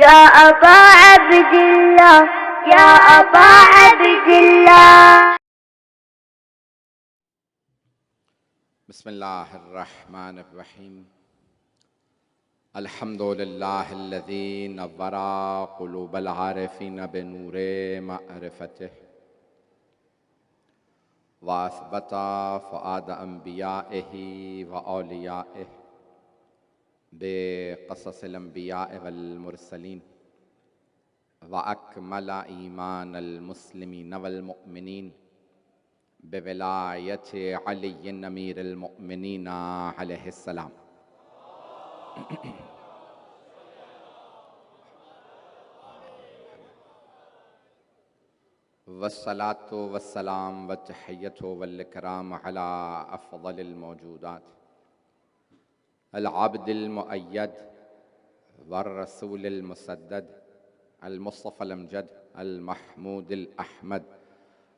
या अबा अब्दिल्लाह, या अबा अब्दिल्लाह। बिस्मिल्लाहिर्रहमानिर्रहीम। अल्हम्दुलिल्लाहिल्लज़ी नव्वरा क़ुलूबल आरिफ़ीन बिनूरे मअरिफ़तिह व असबता फ़ुआद अंबियाइही व औलियाइह बिक़ससिल अंबियाइ वल मुरसलीन व अकमला ईमानल मुस्लिमीन वल मुअमिनीन बिविलायति अलीय्यिन अमीरिल मुअमिनीन अलैहिस्सलाम। वस्सलातु वस्सलाम वतहिय्यतु वल इकराम अला अफ़ज़लिल मौजूदात अल अब्दिल मुअय्यद वर रसूलिल मुसद्दद अल मुस्तफ़ल अमजद अल महमूदिल अहमद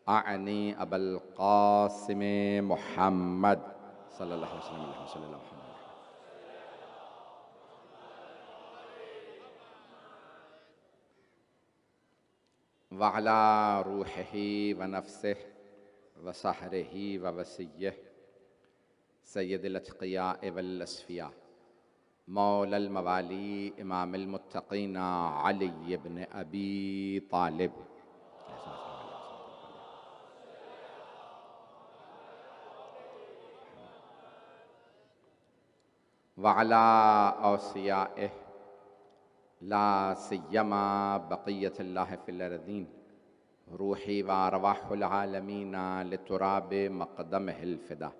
आनी अबुल क़ासिम मुहम्मद सल्लल्लाहु अलैहि वसल्लम। व अला रूहिही व नफ्सिही व सहरिही व वसिय्यिही सय्यदिल अत्क़ियाए वल अस्फ़िया मौलल मवाली इमामिल मुत्तक़ीन अली इब्न अबी तालिब व अला औसियाइही ला सिय्यमा बक़िय्यतुल्लाहि फ़िल अर्ज़ीन रूही व अरवाहुल आलमीन लितुराब मक़दमिहिल फ़िदा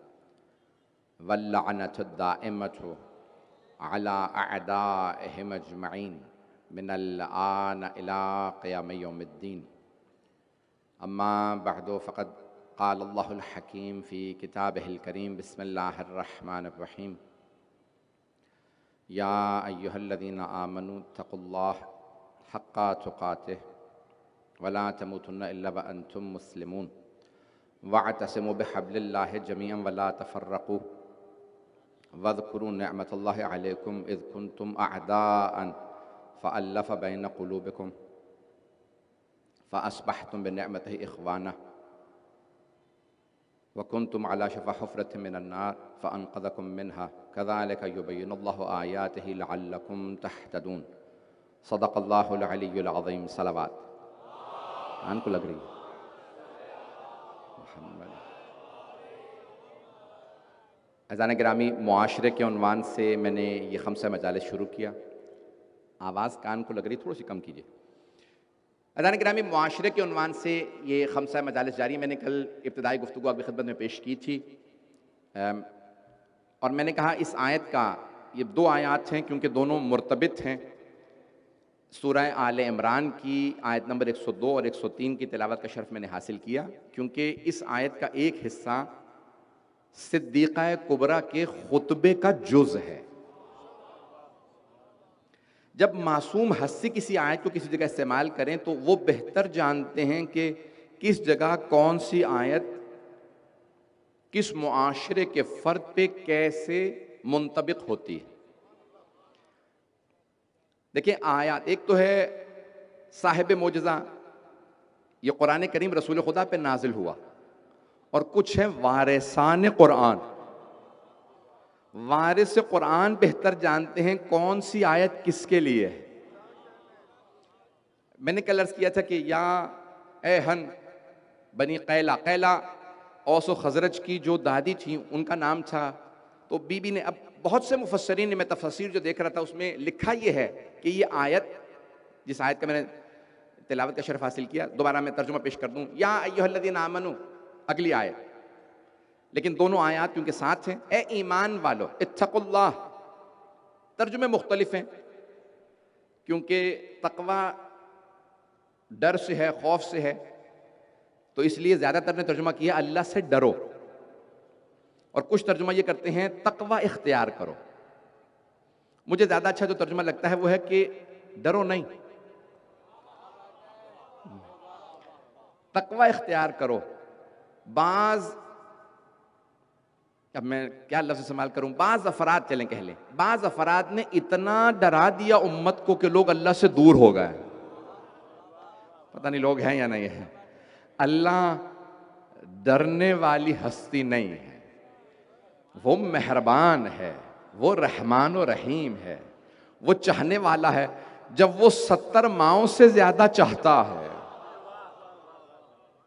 वल लअनतु दाइमतु अला अअदाइहिम अजमईन मिनल आन इला क़ियाम यौमिद्दीन। अम्मा बअदु फ़क़द क़ाल अल्लाहुल हकीम फ़ी किताबिहिल करीम बिस्मिल्लाहिर्रहमानिर्रहीम। या अय्युहल्लज़ीना आमनू तक़ुल्लाह हक़्क़ा तुक़ातिह वला तमूतुन्ना इल्ला व अंतुम मुस्लिमून वअतसिमू बिहब्लिल्लाहि जमीअन वला तफ़र्रक़ू वज़्कुरू निअमतल्लाहि अलैकुम इज़ कुंतुम अअदाअन फ़अल्लफ़ बैन क़ुलूबिकुम फ़अस्बहतुम बिनिअमतिही इख़वाना व कुंतुम अला शफ़ा हुफ़्रतिन मिनन नार फ़अन्क़ज़कुम मिन्हा कज़ालिक युबय्यिनुल्लाहु आयातिही लअल्लकुम तहतदून। सदक़ल्लाहुल अलिय्युल अज़ीम। सलावत कान को लग रही है। अज़ान गिरामी, मुआशरे के उन्वान से मैंने ये खम्सा मजालिस शुरू किया। आवाज़ कान को लग रही, थोड़ी सी कम कीजिए। अज़ान गिरामी, मुआशरे के उन्वान से ये खम्सा मजालिस जारी। मैंने कल इब्तिदाई गुफ्तगू आपकी खिदमत में पेश की थी और मैंने कहा इस आयत का, ये दो आयत हैं क्योंकि दोनों मुर्तबित हैं। सूरह आले इमरान की आयत नंबर 102 और 103 की तिलावत का शर्फ मैंने हासिल किया क्योंकि इस आयत का एक हिस्सा सिद्दीक़ा कुबरा के खुतबे का जुज़ है। जब मासूम हस्सी किसी आयत को किसी जगह इस्तेमाल करें तो वो बेहतर जानते हैं कि किस जगह कौन सी आयत किस मुआशरे के फ़र्द पे कैसे मुंतबिक होती है। देखिए, आयत एक तो है साहिब मोजज़ा, ये कुरान करीम रसूल खुदा पे नाजिल हुआ, और कुछ है वारिसान कुरान। वारिस कुरान बेहतर जानते हैं कौन सी आयत किसके लिए है। मैंने कल अर्ज़ किया था कि या एहन बनी कैला, कैला औस व खजरज की जो दादी थी उनका नाम था। तो बीबी ने, अब बहुत से मुफस्सरीन ने, मैं तफसीर जो देख रहा था उसमें लिखा ये है कि ये आयत, जिस आयत का मैंने तिलावत का शर्फ हासिल किया, दोबारा मैं तर्जुमा पेश कर दूं। या अय्युहल्लज़ीना आमनू अगली आयत, लेकिन दोनों आयत क्योंकि साथ हैं। ए ईमान वालो इत्तक़ुल्लाह, तर्जुमे मुख्तलिफ हैं क्योंकि तक़वा डर से है, खौफ से है, तो इसलिए ज़्यादातर ने तर्जुमा किया अल्लाह से डरो, और कुछ तर्जुमा ये करते हैं तक़वा इख्तियार करो। मुझे ज़्यादा अच्छा जो तर्जुमा लगता है वो है कि डरो नहीं, तक़वा इख्तियार करो। बाज़ अब मैं क्या लफ्ज़ इस्तेमाल करूं, बाज़ अफराद चलें कह लें, बाज़ अफराद ने इतना डरा दिया उम्मत को कि लोग अल्लाह से दूर हो गए। पता नहीं लोग हैं या नहीं है। अल्लाह डरने वाली हस्ती नहीं है, वो मेहरबान है, वो रहमान और रहीम है, वो चाहने वाला है। जब वो 70 माओं से ज्यादा चाहता है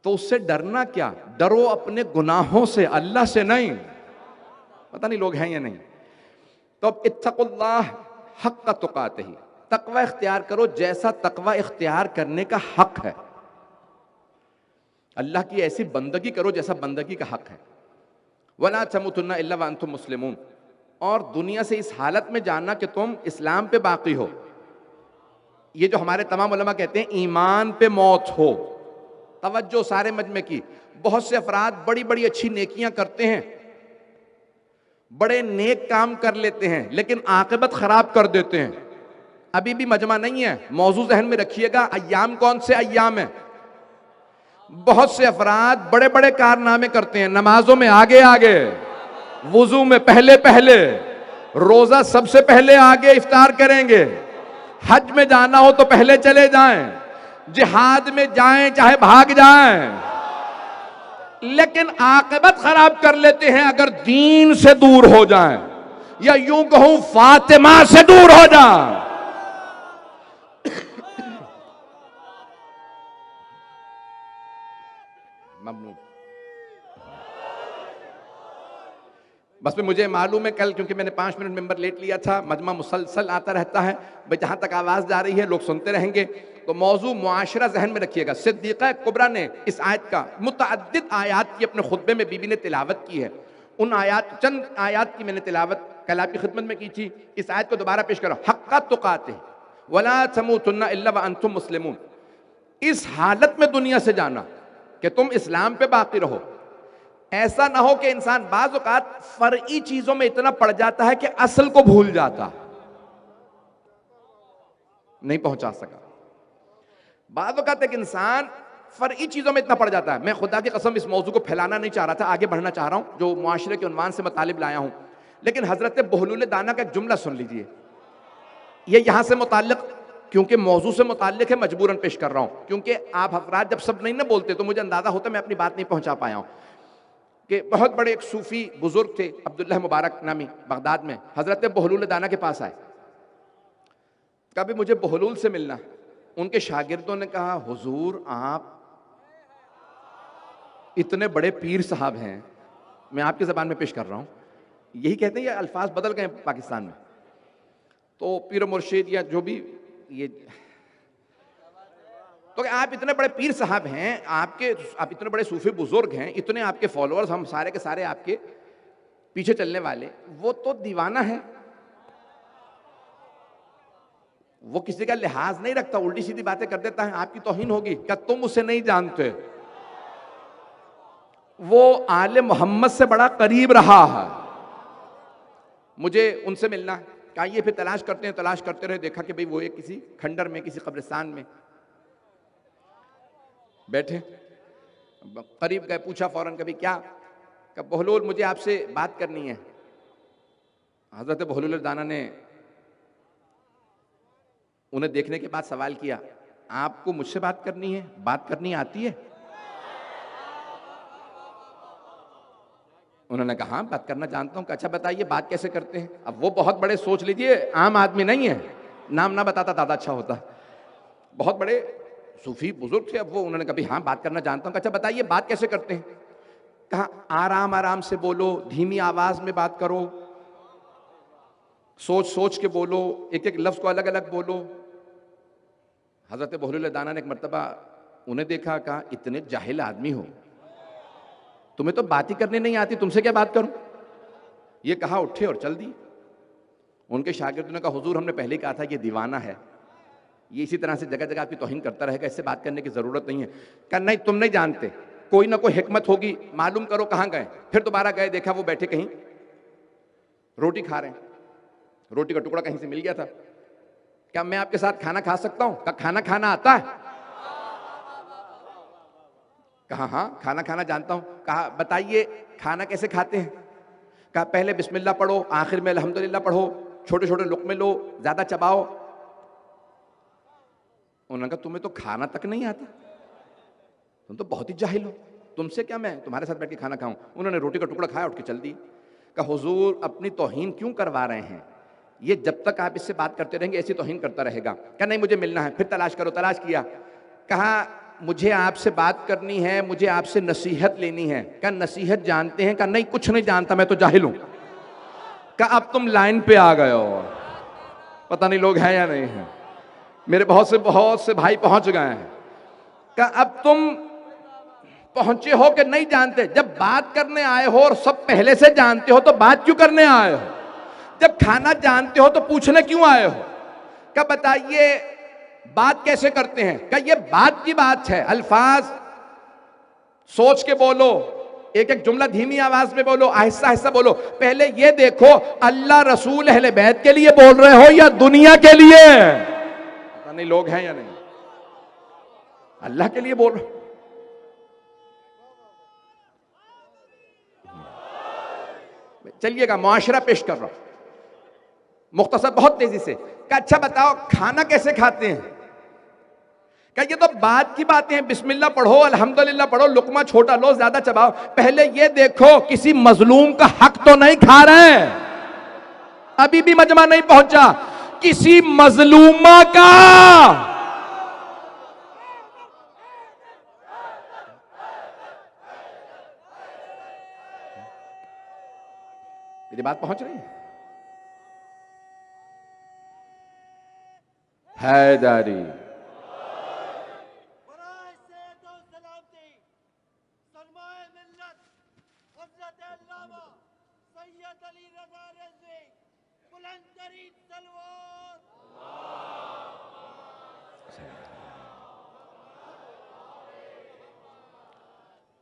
तो उससे डरना क्या? डरो अपने गुनाहों से, अल्लाह से नहीं। पता नहीं लोग हैं या नहीं। तो अब इत्तकुल्लाह हक़्क़ तुक़ातिही, तक़वा इख्तियार करो जैसा तक़वा इख्तियार करने का हक है। अल्लाह की ऐसी बंदगी करो जैसा बंदगी का हक है। वला तमुतुन्ना इल्ला व अंतुम मुस्लिमून, और दुनिया से इस हालत में जानना कि तुम इस्लाम पे बाकी हो। ये जो हमारे तमाम उलमा कहते हैं ईमान पे मौत हो, तवज्जो सारे मजमे की। बहुत से अफराद बड़ी बड़ी अच्छी नेकियां करते हैं, बड़े नेक काम कर लेते हैं, लेकिन आकिबत खराब कर देते हैं। अभी भी मजमा नहीं है, मौजू जहन में रखिएगा। अय्याम कौन से अय्याम है? बहुत से अफराद बड़े बड़े कारनामे करते हैं, नमाजों में आगे आगे, वुजू में पहले पहले, रोजा सबसे पहले आगे इफ्तार करेंगे, हज में जाना हो तो पहले चले जाएं, जिहाद में जाएं चाहे भाग जाएं, लेकिन आकिबत खराब कर लेते हैं अगर दीन से दूर हो जाएं, या यूं कहूं फातिमा से दूर हो जाएं। ममनून। बस में मुझे मालूम है कल, क्योंकि मैंने 5 मिनट मेंबर लेट लिया था, मजमा मुसलसल आता रहता है भाई, जहां तक आवाज जा रही है लोग सुनते रहेंगे। तो मौजू मुआशरा जहन में रखिएगा। सिद्दीक़ा कुबरा ने इस आयत का मुतअद्दिद आयात की अपने खुतबे में बीबी ने तिलावत की है। उन आयात, चंद आयात की मैंने तिलावत कल आपकी खिदमत में की थी। इस आयत को दोबारा पेश करो। हक़्क़ तुक़ातिही वला तमूतुन्ना इल्ला व अंतुम मुस्लिमून। इस हालत में दुनिया से जाना कि तुम इस्लाम पे बाकी रहो। ऐसा ना हो कि इंसान बाज़ औक़ात फर्ई चीजों में इतना पड़ जाता है कि असल को भूल जाता, नहीं पहुंचा सका। बाज़ औक़ात एक इंसान फर्ई चीजों में इतना पड़ जाता है। मैं खुदा की कसम इस मौजू को फैलाना नहीं चाह रहा था, आगे बढ़ना चाह रहा हूं, जो मुआशरे के उन्वान से मुतालिब लाया हूं। लेकिन हजरत बहलूल दाना का एक जुमला सुन लीजिए, ये यहां से मुताल्लिक, क्योंकि मौजू से मुताल्लिक है, मजबूरन पेश कर रहा हूं। क्योंकि आप अफराद जब सब नहीं ना बोलते तो मुझे अंदाजा होता मैं अपनी बात नहीं पहुंचा पाया हूं। कि बहुत बड़े एक सूफी बुजुर्ग थे, अब्दुल्लाह मुबारक नामी, बगदाद में, हजरत बहलूल दाना के पास आए। कभी मुझे बहलूल से मिलना। उनके शागिर्दों ने कहा, हुजूर आप इतने बड़े पीर साहब हैं। मैं आपकी ज़बान में पेश कर रहा हूं, यही कहते हैं, ये अल्फाज बदल गए पाकिस्तान में। तो पीर मुर्शिद या जो भी ये, तो आप इतने बड़े पीर साहब हैं, आप इतने बड़े सूफी बुजुर्ग हैं, इतने आपके फॉलोअर्स, हम सारे के सारे आपके पीछे चलने वाले, वो तो दीवाना है, वो किसी का लिहाज नहीं रखता, उल्टी सीधी बातें कर देता है, आपकी तौहीन होगी। क्या तुम उसे नहीं जानते? वो आले मोहम्मद से बड़ा करीब रहा है। मुझे उनसे मिलना, कहा ये फिर तलाश करते हैं, तलाश करते रहे, देखा कि भाई वो एक किसी खंडर में, किसी कब्रिस्तान में बैठे। करीब गए, पूछा फौरन, कभी क्या? कब बहलूल मुझे आपसे बात करनी है। हजरत बहलूल दाना ने उन्हें देखने के बाद सवाल किया, आपको मुझसे बात करनी है? बात करनी आती है? उन्होंने कहा हाँ बात करना जानता हूं। अच्छा बताइए बात कैसे करते हैं? अब वो बहुत बड़े, सोच लीजिए आम आदमी नहीं है, नाम ना बताता ज़्यादा अच्छा होता, बहुत बड़े सूफी बुजुर्ग थे। अब वो, उन्होंने कभी हाँ बात करना जानता हूं। अच्छा बताइए बात कैसे करते हैं? कहा आराम आराम से बोलो, धीमी आवाज में बात करो, सोच सोच के बोलो, एक एक लफ्ज को अलग अलग बोलो। हजरत बहलूल दाना ने एक मर्तबा उन्हें देखा, कहा इतने जाहिल आदमी हो, तुम्हें तो बात ही करने नहीं आती, तुमसे क्या बात करूं? ये कहा, उठे और चल दिए। उनके शागिर्दों ने कहा, हुजूर हमने पहले कहा था ये दीवाना है, ये इसी तरह से जगह जगह आपकी तौहीन करता रहेगा, इससे बात करने की जरूरत नहीं है। कहा नहीं तुम नहीं जानते, कोई ना कोई हिकमत होगी, मालूम करो कहां गए। फिर दोबारा गए, देखा वो बैठे कहीं रोटी खा रहे हैं, रोटी का टुकड़ा कहीं से मिल गया था। क्या मैं आपके साथ खाना खा सकता हूं? कहा खाना खाना आता है? कहा हाँ खाना खाना जानता हूं। कहा बताइए खाना कैसे खाते हैं? कहा पहले बिस्मिल्लाह पढ़ो, आखिर में अल्हम्दुलिल्लाह पढ़ो, छोटे छोटे लुक़मे लो, ज्यादा चबाओ। उन्होंने कहा तुम्हें तो खाना तक नहीं आता, तुम तो बहुत ही जाहिल हो, तुमसे क्या मैं तुम्हारे साथ बैठ के खाना खाऊं। उन्होंने रोटी का टुकड़ा खाया, उठ के चल दिए। कहा हुजूर अपनी तौहीन क्यों करवा रहे हैं, ये जब तक आप इससे बात करते रहेंगे ऐसी तौहीन करता रहेगा। कहा नहीं मुझे मिलना है, फिर तलाश करो। तलाश किया, कहा मुझे आपसे बात करनी है, मुझे आपसे नसीहत लेनी है। कहा नसीहत जानते हैं? कहा नहीं कुछ नहीं जानता, मैं तो जाहिल हूं। कहा अब तुम लाइन पे आ गए हो, पता नहीं लोग हैं या नहीं है, मेरे बहुत से भाई पहुंच गए हैं। कहा अब तुम पहुंचे हो कि नहीं जानते? जब बात करने आए हो और सब पहले से जानते हो तो बात क्यों करने आए हो? जब खाना जानते हो तो पूछने क्यों आए हो? क्या बताइए बात कैसे करते हैं? क्या ये बात की बात है? अल्फाज सोच के बोलो, एक एक जुमला धीमी आवाज में बोलो, आहिस्ता आहिस्ता बोलो। पहले ये देखो अल्लाह रसूल अहले बैत के लिए बोल रहे हो या दुनिया के लिए? पता नहीं लोग हैं या नहीं। अल्लाह के लिए बोल रहे हो। चलिएगा मुआशरा पेश कर रहा हूं मुख्तसर बहुत तेजी से। क्या अच्छा बताओ खाना कैसे खाते हैं? क्या ये तो बात की बातें हैं, बिस्मिल्लाह पढ़ो, अल्हम्दुलिल्लाह पढ़ो, लुकमा छोटा लो, ज्यादा चबाओ। पहले ये देखो किसी मजलूम का हक तो नहीं खा रहे हैं। अभी भी मजमा नहीं पहुंचा, किसी मजलूमा का। मेरी बात पहुंच रही है? हैदरी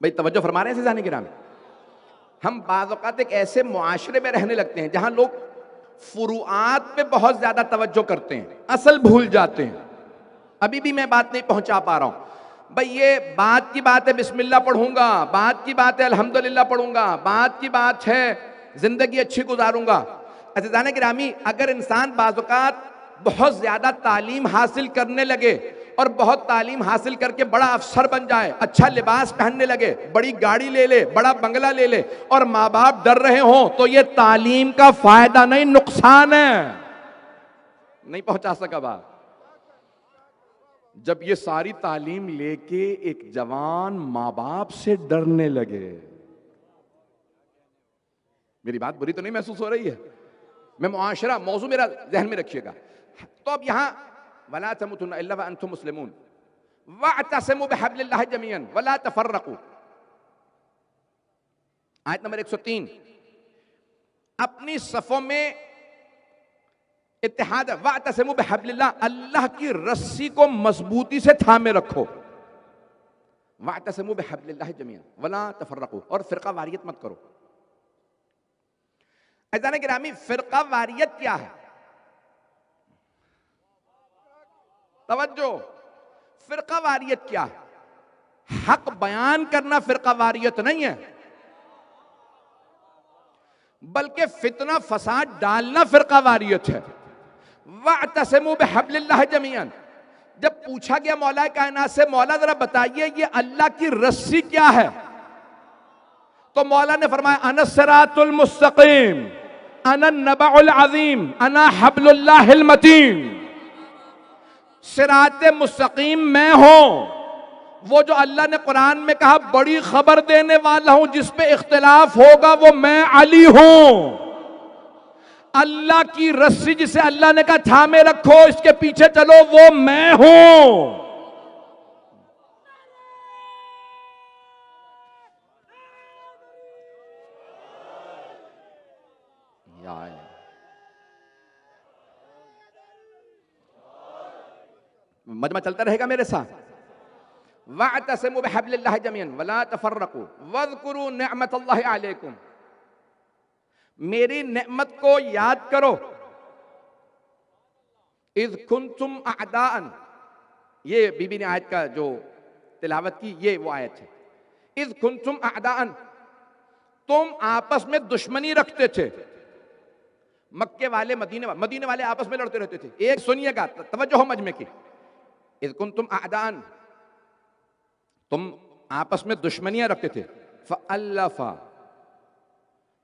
भाई तवज्जो फरमा रहे हैं सीज़ानी किराम। हम बाज़ औक़ात एक ऐसे मुआशरे में रहने लगते हैं जहां लोग फुरुआत पे बहुत ज्यादा तवज्जो करते हैं, असल भूल जाते हैं। अभी भी मैं बात नहीं पहुंचा पा रहा हूं। भाई ये बात की बात है बिस्मिल्लाह पढ़ूंगा, बात की बात है अल्हम्दुलिल्लाह पढ़ूंगा, बात की बात है जिंदगी अच्छी गुजारूंगा। अज़ीज़ान गिरामी अगर इंसान बाज़ औक़ात बहुत ज्यादा तालीम हासिल करने लगे और बहुत तालीम हासिल करके बड़ा अफसर बन जाए, अच्छा लिबास पहनने लगे, बड़ी गाड़ी ले ले, बड़ा बंगला ले ले और माँ बाप डर रहे हों, तो ये तालीम का फायदा नहीं नुकसान है। नहीं पहुंचा सका बात। जब ये सारी तालीम लेके एक जवान माँ बाप से डरने लगे, मेरी बात बुरी तो नहीं महसूस हो रही है? मैं मुआशरा मौजू मेरा ज़हन में रखिएगा। तो अब यहां वला तमुतुन्ना इल्ला व अंतुम मुस्लिमून वअतसिमू बिहब्लिल्लाहि जमीअन वला तफर्रकू। आयत नंबर 103, अपनी सफ़ों में इत्तेहाद, वअतसिमू बिहब्लिल्लाह, अल्लाह की रस्सी को मजबूती से थामे रखो। वअतसिमू बिहब्लिल्लाहि जमीअन वला तफर्रकू, और फिरका वारियत मत करो। अज़ीज़ान गिरामी फिरका वारियत क्या है? तवज्जो, फिरका वारियत क्या है? हक बयान करना फिरका वारियत नहीं है, बल्कि फितना फसाद डालना फिरका वारियत है। वअतसिमू बिहब्लिल्लाहि जमीअन, जब पूछा गया मौला कायनात से, मौला जरा बताइए ये अल्लाह की रस्सी क्या है, तो मौला ने फरमाया अना सिरातुल मुस्तकीम, अना नबउल अज़ीम, अना हब्लुल्लाहिल मतीन। सिराते मुस्तकीम मैं हूं, वो जो अल्लाह ने कुरान में कहा बड़ी खबर देने वाला हूं, जिस पे इख्तिलाफ होगा वो मैं अली हूं। अल्लाह की रस्सी जिसे अल्लाह ने कहा थामे रखो, इसके पीछे चलो, वो मैं हूं। मजमा चलता रहेगा मेरे साथ। वअतसिमू बिहब्लिल्लाहि जमीअन वला तफर्रकू वज़कुरू निअमतल्लाहि अलैकुम, मेरी नेमत को याद करो। इज़ कुंतुम अअदाअन, ये बीबी ने आयत का जो तिलावत की ये वो आयत है। इज़ कुंतुम अअदाअन, तुम आपस में दुश्मनी रखते थे। मक्के वाले मदीने वाले आपस में लड़ते रहते थे। एक सुनिएगा, तवज्जो हो मजमे की। इज़ कुंतुम अअदान, तुम आपस में दुश्मनियां रखते थे। फ़अल्लफ़ा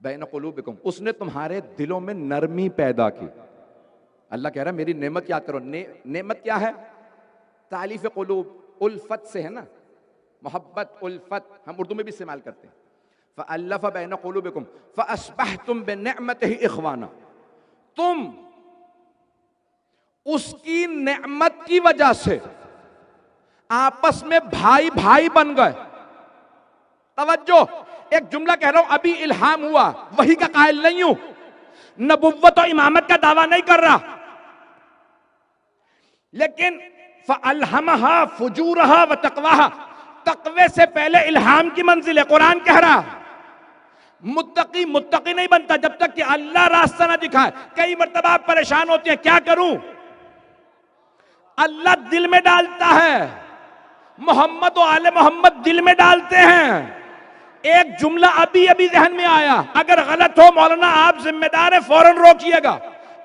बैन क़ुलूबिकुम, उसने तुम्हारे दिलों में नरमी पैदा की। अल्लाह कह रहा है मेरी नेमत याद करो। नेमत क्या है? तालीफ क़ुलूब, उल्फत से है ना, मोहब्बत, उल्फत हम उर्दू में भी इस्तेमाल करते हैं। फ़अल्लफ़ा बैन क़ुलूबिकुम फ़अस्बहतुम बिनिअमतिही इख़वाना, तुम उसकी नेमत की वजह से आपस में भाई भाई बन गए। तवज्जो, एक जुमला कह रहा हूं, अभी इल्हाम हुआ, वही का कायल नहीं हूं, नबुव्वत और इमामत का दावा नहीं कर रहा, लेकिन फ़अल्हमहा फुजूरहा व तक़वाहा, तक़वे से पहले इल्हाम की मंजिल है। कुरान कह रहा मुत्तकी मुत्तकी नहीं बनता जब तक कि अल्लाह रास्ता ना दिखाए। कई मर्तबा आप परेशान होते हैं, क्या करूं? अल्लाह दिल में डालता है, मोहम्मद और आले मोहम्मद दिल में डालते हैं। एक जुमला अभी अभी जहन में आया, अगर गलत हो मौलाना आप जिम्मेदार है, फौरन रोकिएगा।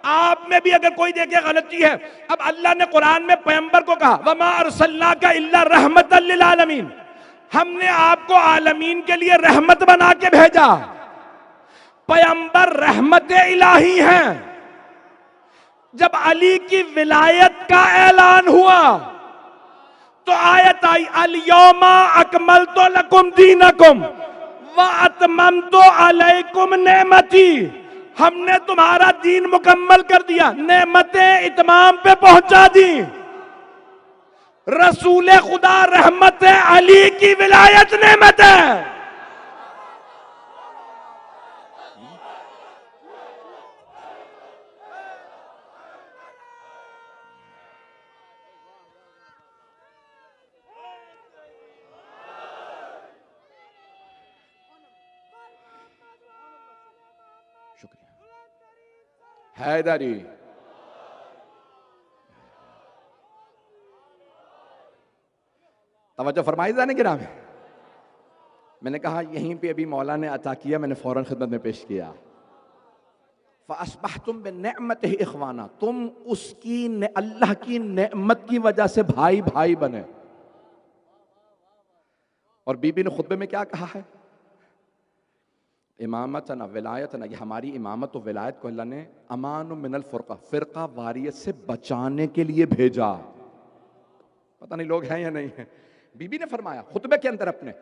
आप में भी अगर कोई देखे गलती है, अब अल्लाह ने कुरान में पैगंबर को कहा वमा अरसलनाका इल्ला रहमतल लिल आलमीन, हमने आपको आलमीन के लिए रहमत बना के भेजा। पैगंबर रहमत इलाही हैं। जब अली की विलायत का ऐलान हुआ तो आयत आई अल यौमा अकमलतु लकुम दीनकुम व अतममतु अलैकुम नेमती, हमने तुम्हारा दीन मुकम्मल कर दिया, नेमतें इतमाम पे पहुंचा दी। रसूल खुदा रहमत है, अली की विलायत नेमत है। शुक्रिया हैदरी। तवज्जो फरमाई जाने गिरा में, मैंने कहा यहीं पे अभी मौला ने अता किया, मैंने फौरन खिदमत में पेश किया। फ़अस्बहतुम बिनिअमतिही इख़वाना, तुम उसकी अल्लाह की नेमत की वजह से भाई भाई बने। और बीबी ने खुतबे में क्या कहा है? इमामतना विलायतना, ये हमारी इमामत और विलायत को अल्लाह ने अमान मिनल फ़ुरक़ा, फ़िरक़ा वारियत से बचाने के लिए भेजा। पता नहीं लोग हैं या नहीं है। बीबी ने फरमाया खुतबे के अंदर, अपने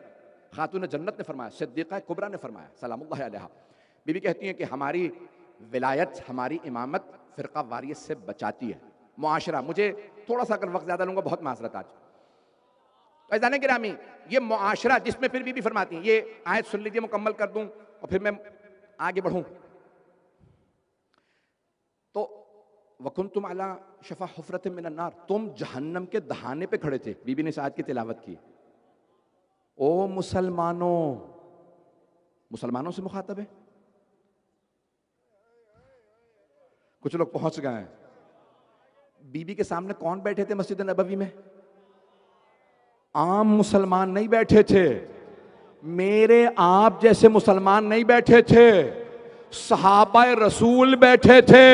खातून जन्नत ने फरमाया, सिद्दीक़ा कुबरा ने फरमाया सलामुल्लाहि अलैहा। बीबी कहती हैं कि हमारी विलायत, हमारी इमामत फ़िरक़ा वारियत से बचाती है। मुआशरा, मुझे थोड़ा सा अगर वक्त ज़्यादा लूँगा, बहुत माज़रत आज। तो ऐज़ान गिरामी, ये मुआशरा जिसमें फिर बीबी फरमाती हैं, ये आयत सुन लीजिए, मुकम्मल कर दूँ और फिर मैं आगे बढ़ूँ। तो वकुंतुम अला शफ़ा हुफ़रतिम मिनन नार, तुम जहन्नम के दहाने पे खड़े थे। बीबी ने इस आयत की तिलावत की। ओ मुसलमानों, मुसलमानों से मुखातब है। कुछ लोग पहुंच गए हैं। बीबी के सामने कौन बैठे थे मस्जिद नबवी में? आम मुसलमान नहीं बैठे थे, मेरे आप जैसे मुसलमान नहीं बैठे थे, सहाबाए रसूल बैठे थे।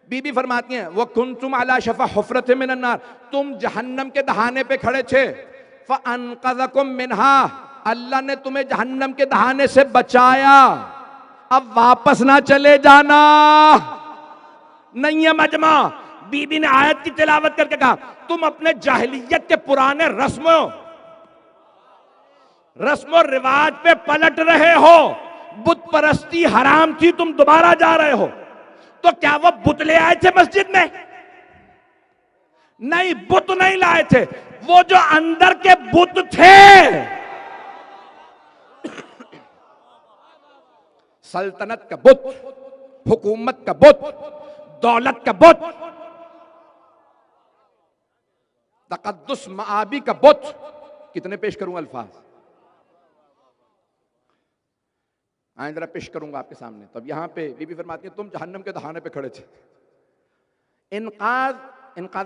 बीबी फरमाती हैं वो कुंतुम अला शफ़ा हुफ़रतिम मिनन नार, तुम जहन्नम के दहाने पे खड़े थे। फ़अनक़ज़कुम मिनहा, अल्लाह ने तुम्हें जहन्नम के दहाने से बचाया, अब वापस ना चले जाना। नहीं है मजमा। बीबी ने आयत की तिलावत करके कहा तुम अपने जाहिलियत के पुराने रस्मों रिवाज पे पलट रहे हो। बुत परस्ती हराम थी, तुम दोबारा जा रहे हो। तो क्या वो बुत ले आए थे मस्जिद में? नहीं, बुत नहीं लाए थे। वो जो अंदर के बुत थे, सल्तनत का बुत, हुकूमत का बुत, दौलत का बुत, तकद्दुस माआबी का बुत, कितने पेश करूंगा अल्फाज, आए जरा पेश करूंगा आपके सामने। तब यहां पे बीबी फरमाती है तुम जहन्नम के दहाने पे खड़े थे। इनकाज़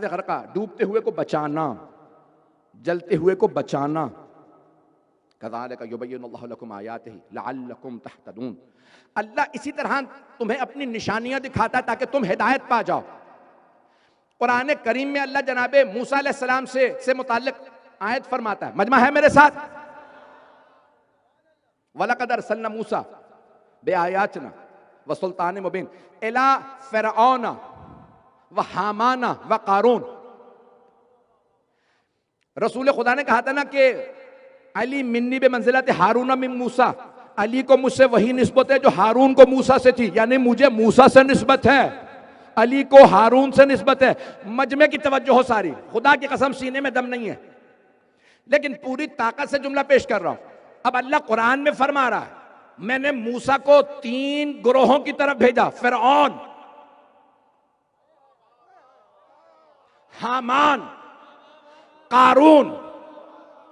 गरका, डूबते हुए को बचाना, जलते हुए को बचाना, कज़ालिका युबय्यिनुल्लाहु लकुम आयातिही लअल्लकुम तहतदून। अल्लाह इसी तरह तुम्हें अपनी निशानियां दिखाता है ताकि तुम हिदायत पा जाओ। कुरान करीम में अल्लाह जनाबे मूसा अलैहिस्सलाम से मुताल्लिक आयत फरमाता है, मजमा है मेरे साथ, वलक़द अरसलना मूसा बिआयातिना व सुल्तानिन मुबीन इला फ़िरऔन व हामान व क़ारून। रसूल खुदा ने कहा था ना कि अली मिन्नी बे मंजिलत हारून मिन मूसा, अली को मुझसे वही निस्बत है जो हारून को मूसा से थी, यानी मुझे मूसा से निस्बत है, अली को हारून से निस्बत है। मजमे की तवज्जो हो सारी, खुदा की कसम सीने में दम नहीं है, लेकिन पूरी ताकत से जुमला पेश कर रहा हूं। अब अल्लाह कुरान में फरमा रहा है, मैंने मूसा को 3 ग्रोहों की तरफ भेजा, फिरऔन, हामान, कारून।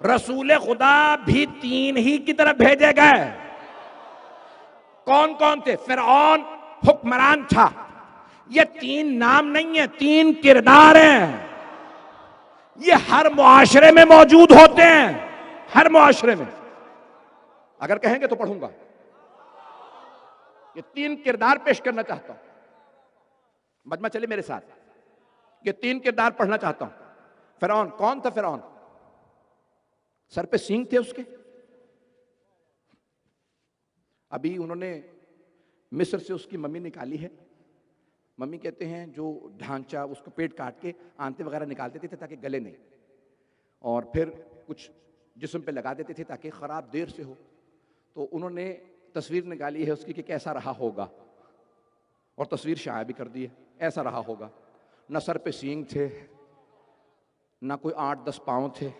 रसूल खुदा भी 3 ही की तरफ भेजे गए। कौन कौन थे? फिरऔन हुक्मरान था। ये 3 नाम नहीं है, 3 किरदार हैं। ये हर मुआशरे में मौजूद होते हैं, हर मुआशरे में। अगर कहेंगे तो पढ़ूंगा। ये 3 किरदार पेश करना चाहता हूं, मजमा चले मेरे साथ। ये 3 किरदार पढ़ना चाहता हूं। फिरऔन कौन था? फिरऔन सर पे सींग थे उसके। अभी उन्होंने मिस्र से उसकी मम्मी निकाली है। मम्मी कहते हैं जो ढांचा, उसको पेट काट के आंते वगैरह निकाल देते थे ताकि गले नहीं, और फिर कुछ जिस्म पे लगा देते थे ताकि खराब देर से हो। तो उन्होंने तस्वीर निकाली है उसकी कि कैसा रहा होगा, और तस्वीर शाया भी कर दी है, ऐसा रहा होगा। न सर पे सींग थे, ना कोई 8-10 पाँव थे,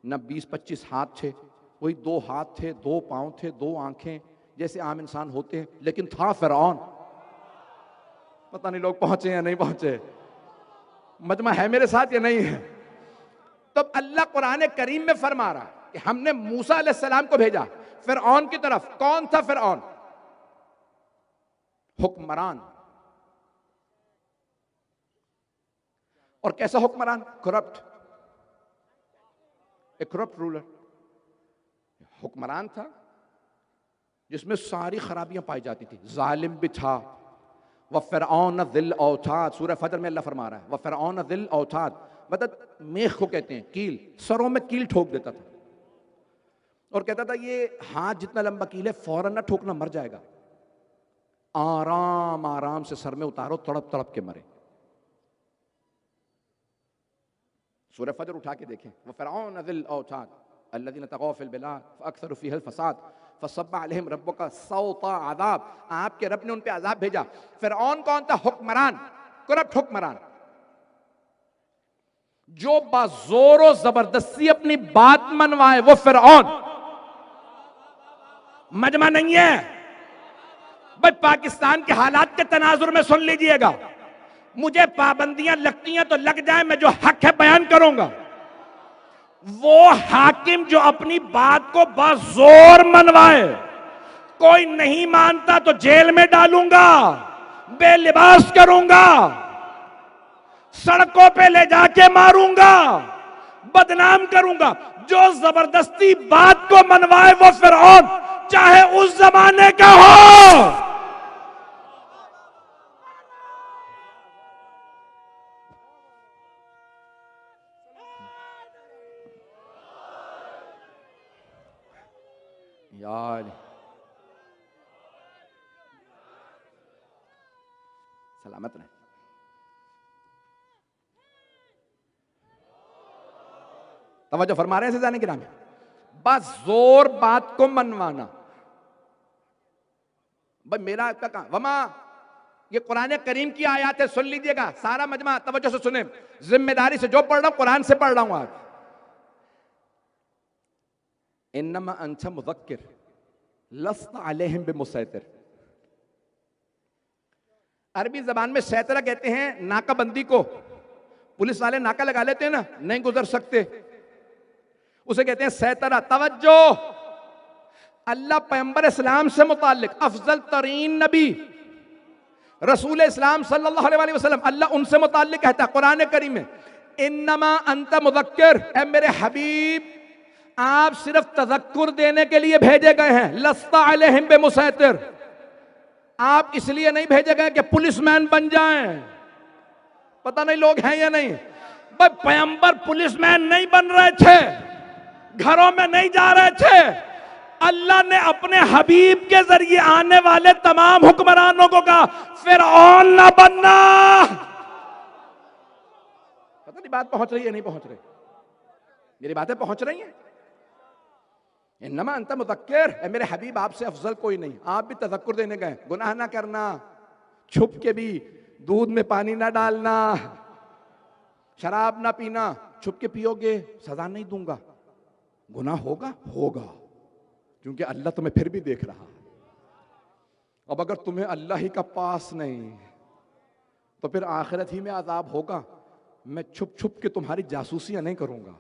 ना 20-25 हाथ थे, वही 2 हाथ थे, 2 पाँव थे, 2 आंखें, जैसे आम इंसान होते हैं, लेकिन था फिरऔन। पता नहीं लोग पहुंचे या नहीं पहुंचे, मजमा है मेरे साथ या नहीं है? तब अल्लाह कुरान करीम में फरमा रहा है कि हमने मूसा अलैहिस्सलाम को भेजा फिरऔन की तरफ। कौन था फिरऔन? हुक्मरान। और कैसा हुक्मरान? करप्ट, ए करप्ट रूलर। हुक्मरान था जिसमें सारी खराबियां पाई जाती थी। जालिम भी था। व फिरऔन ज़िल औताद, सूरह फजर में अल्लाह फरमा रहा है, व फिरऔन ज़िल औताद, मतलब मेख को कहते हैं कील, सरों में कील ठोक देता था और कहता था ये हाथ जितना लंबा कील है फौरन ना ठोकना, मर जाएगा, आराम आराम से सर में उतारो, तड़प तड़प के मरे। सूरह फजर उठा के देखें, व फिरऔन ज़िल औताद अल्लज़ीना तग़ौ फ़िल बिलाद फ़अक्सरू फ़ीहा अल-फ़साद फ़सब्बा अलैहिम रब्बुका सौता अज़ाब। आपके रब ने उन पे अज़ाब भेजा। फिरऔन कौन था? हुक्मरान, करप्ट हुक्मरान, जो बाज़ोर जबरदस्ती अपनी बात मनवाए, वो फिरऔन। मजमा नहीं है भाई, पाकिस्तान के हालात के तनाजुर में सुन लीजिएगा। मुझे पाबंदियां लगती हैं तो लग जाए, मैं जो हक है बयान करूंगा। वो हाकिम जो अपनी बात को बाज़ोर मनवाए, कोई नहीं मानता तो जेल में डालूंगा, बेलिबास करूंगा, सड़कों पे ले जाके मारूंगा, बदनाम करूंगा। जो जबरदस्ती बात को मनवाए वो फिरऔन, चाहे उस जमाने का हो। यार सलामत रहे। तवज्जो फरमा रहे हैं जाने के नाम, बस जोर बात को मनवाना। भाई मेरा आपका कहां वमा, ये कुरान करीम की आयत है, सुन लीजिएगा सारा मजमा, तवज्जो से सुने, जिम्मेदारी से जो पढ़ रहा हूं कुरान से पढ़ रहा हूं। आज इन्नमा अंता मुज़क्किर लस्त अलैहिम बिमुसैतिर। अरबी जबान में सैतरा कहते हैं नाकाबंदी को। पुलिस वाले नाका लगा लेते हैं ना, नहीं गुजर सकते, उसे कहते हैं सैतरा। तवज्जो, अल्लाह पैगंबर इस्लाम से मुताल्लिक अफजल तरीन नबी रसूल इस्लाम सल्लल्लाहु अलैहि वसल्लम, अल्लाह उनसे मुताल्लिक कहता है कुरान करीम में, इन्नमा अंता मुज़क्किर, ऐ मेरे हबीब आप सिर्फ तज़क्कुर देने के लिए भेजे गए हैं। लस्ता अलैहिम बिमुसैतिर। आप इसलिए नहीं भेजे गए कि पुलिसमैन बन जाएं। पता नहीं लोग हैं या नहीं। भाई पैगंबर पुलिसमैन नहीं बन रहे थे, घरों में नहीं जा रहे थे। अल्लाह ने अपने हबीब के जरिए आने वाले तमाम हुक्मरानों को कहा फिरऔन ना बनना। पता नहीं बात पहुंच रही है नहीं पहुंच रही। मेरी बातें पहुंच रही हैं। इन्नमा अंत मुज़क्किर, मेरे हबीब आपसे अफजल कोई नहीं। आप भी तज़क्कुर देने गए। गुनाह ना करना, छुप के भी दूध में पानी ना डालना, शराब ना पीना। छुप के पियोगे सजा नहीं दूंगा, गुनाह होगा होगा, क्योंकि अल्लाह तुम्हें फिर भी देख रहा। अब अगर तुम्हें अल्लाह ही का पास नहीं तो फिर आखिरत ही में अजाब होगा। मैं छुप छुप के तुम्हारी जासूसियां नहीं करूंगा।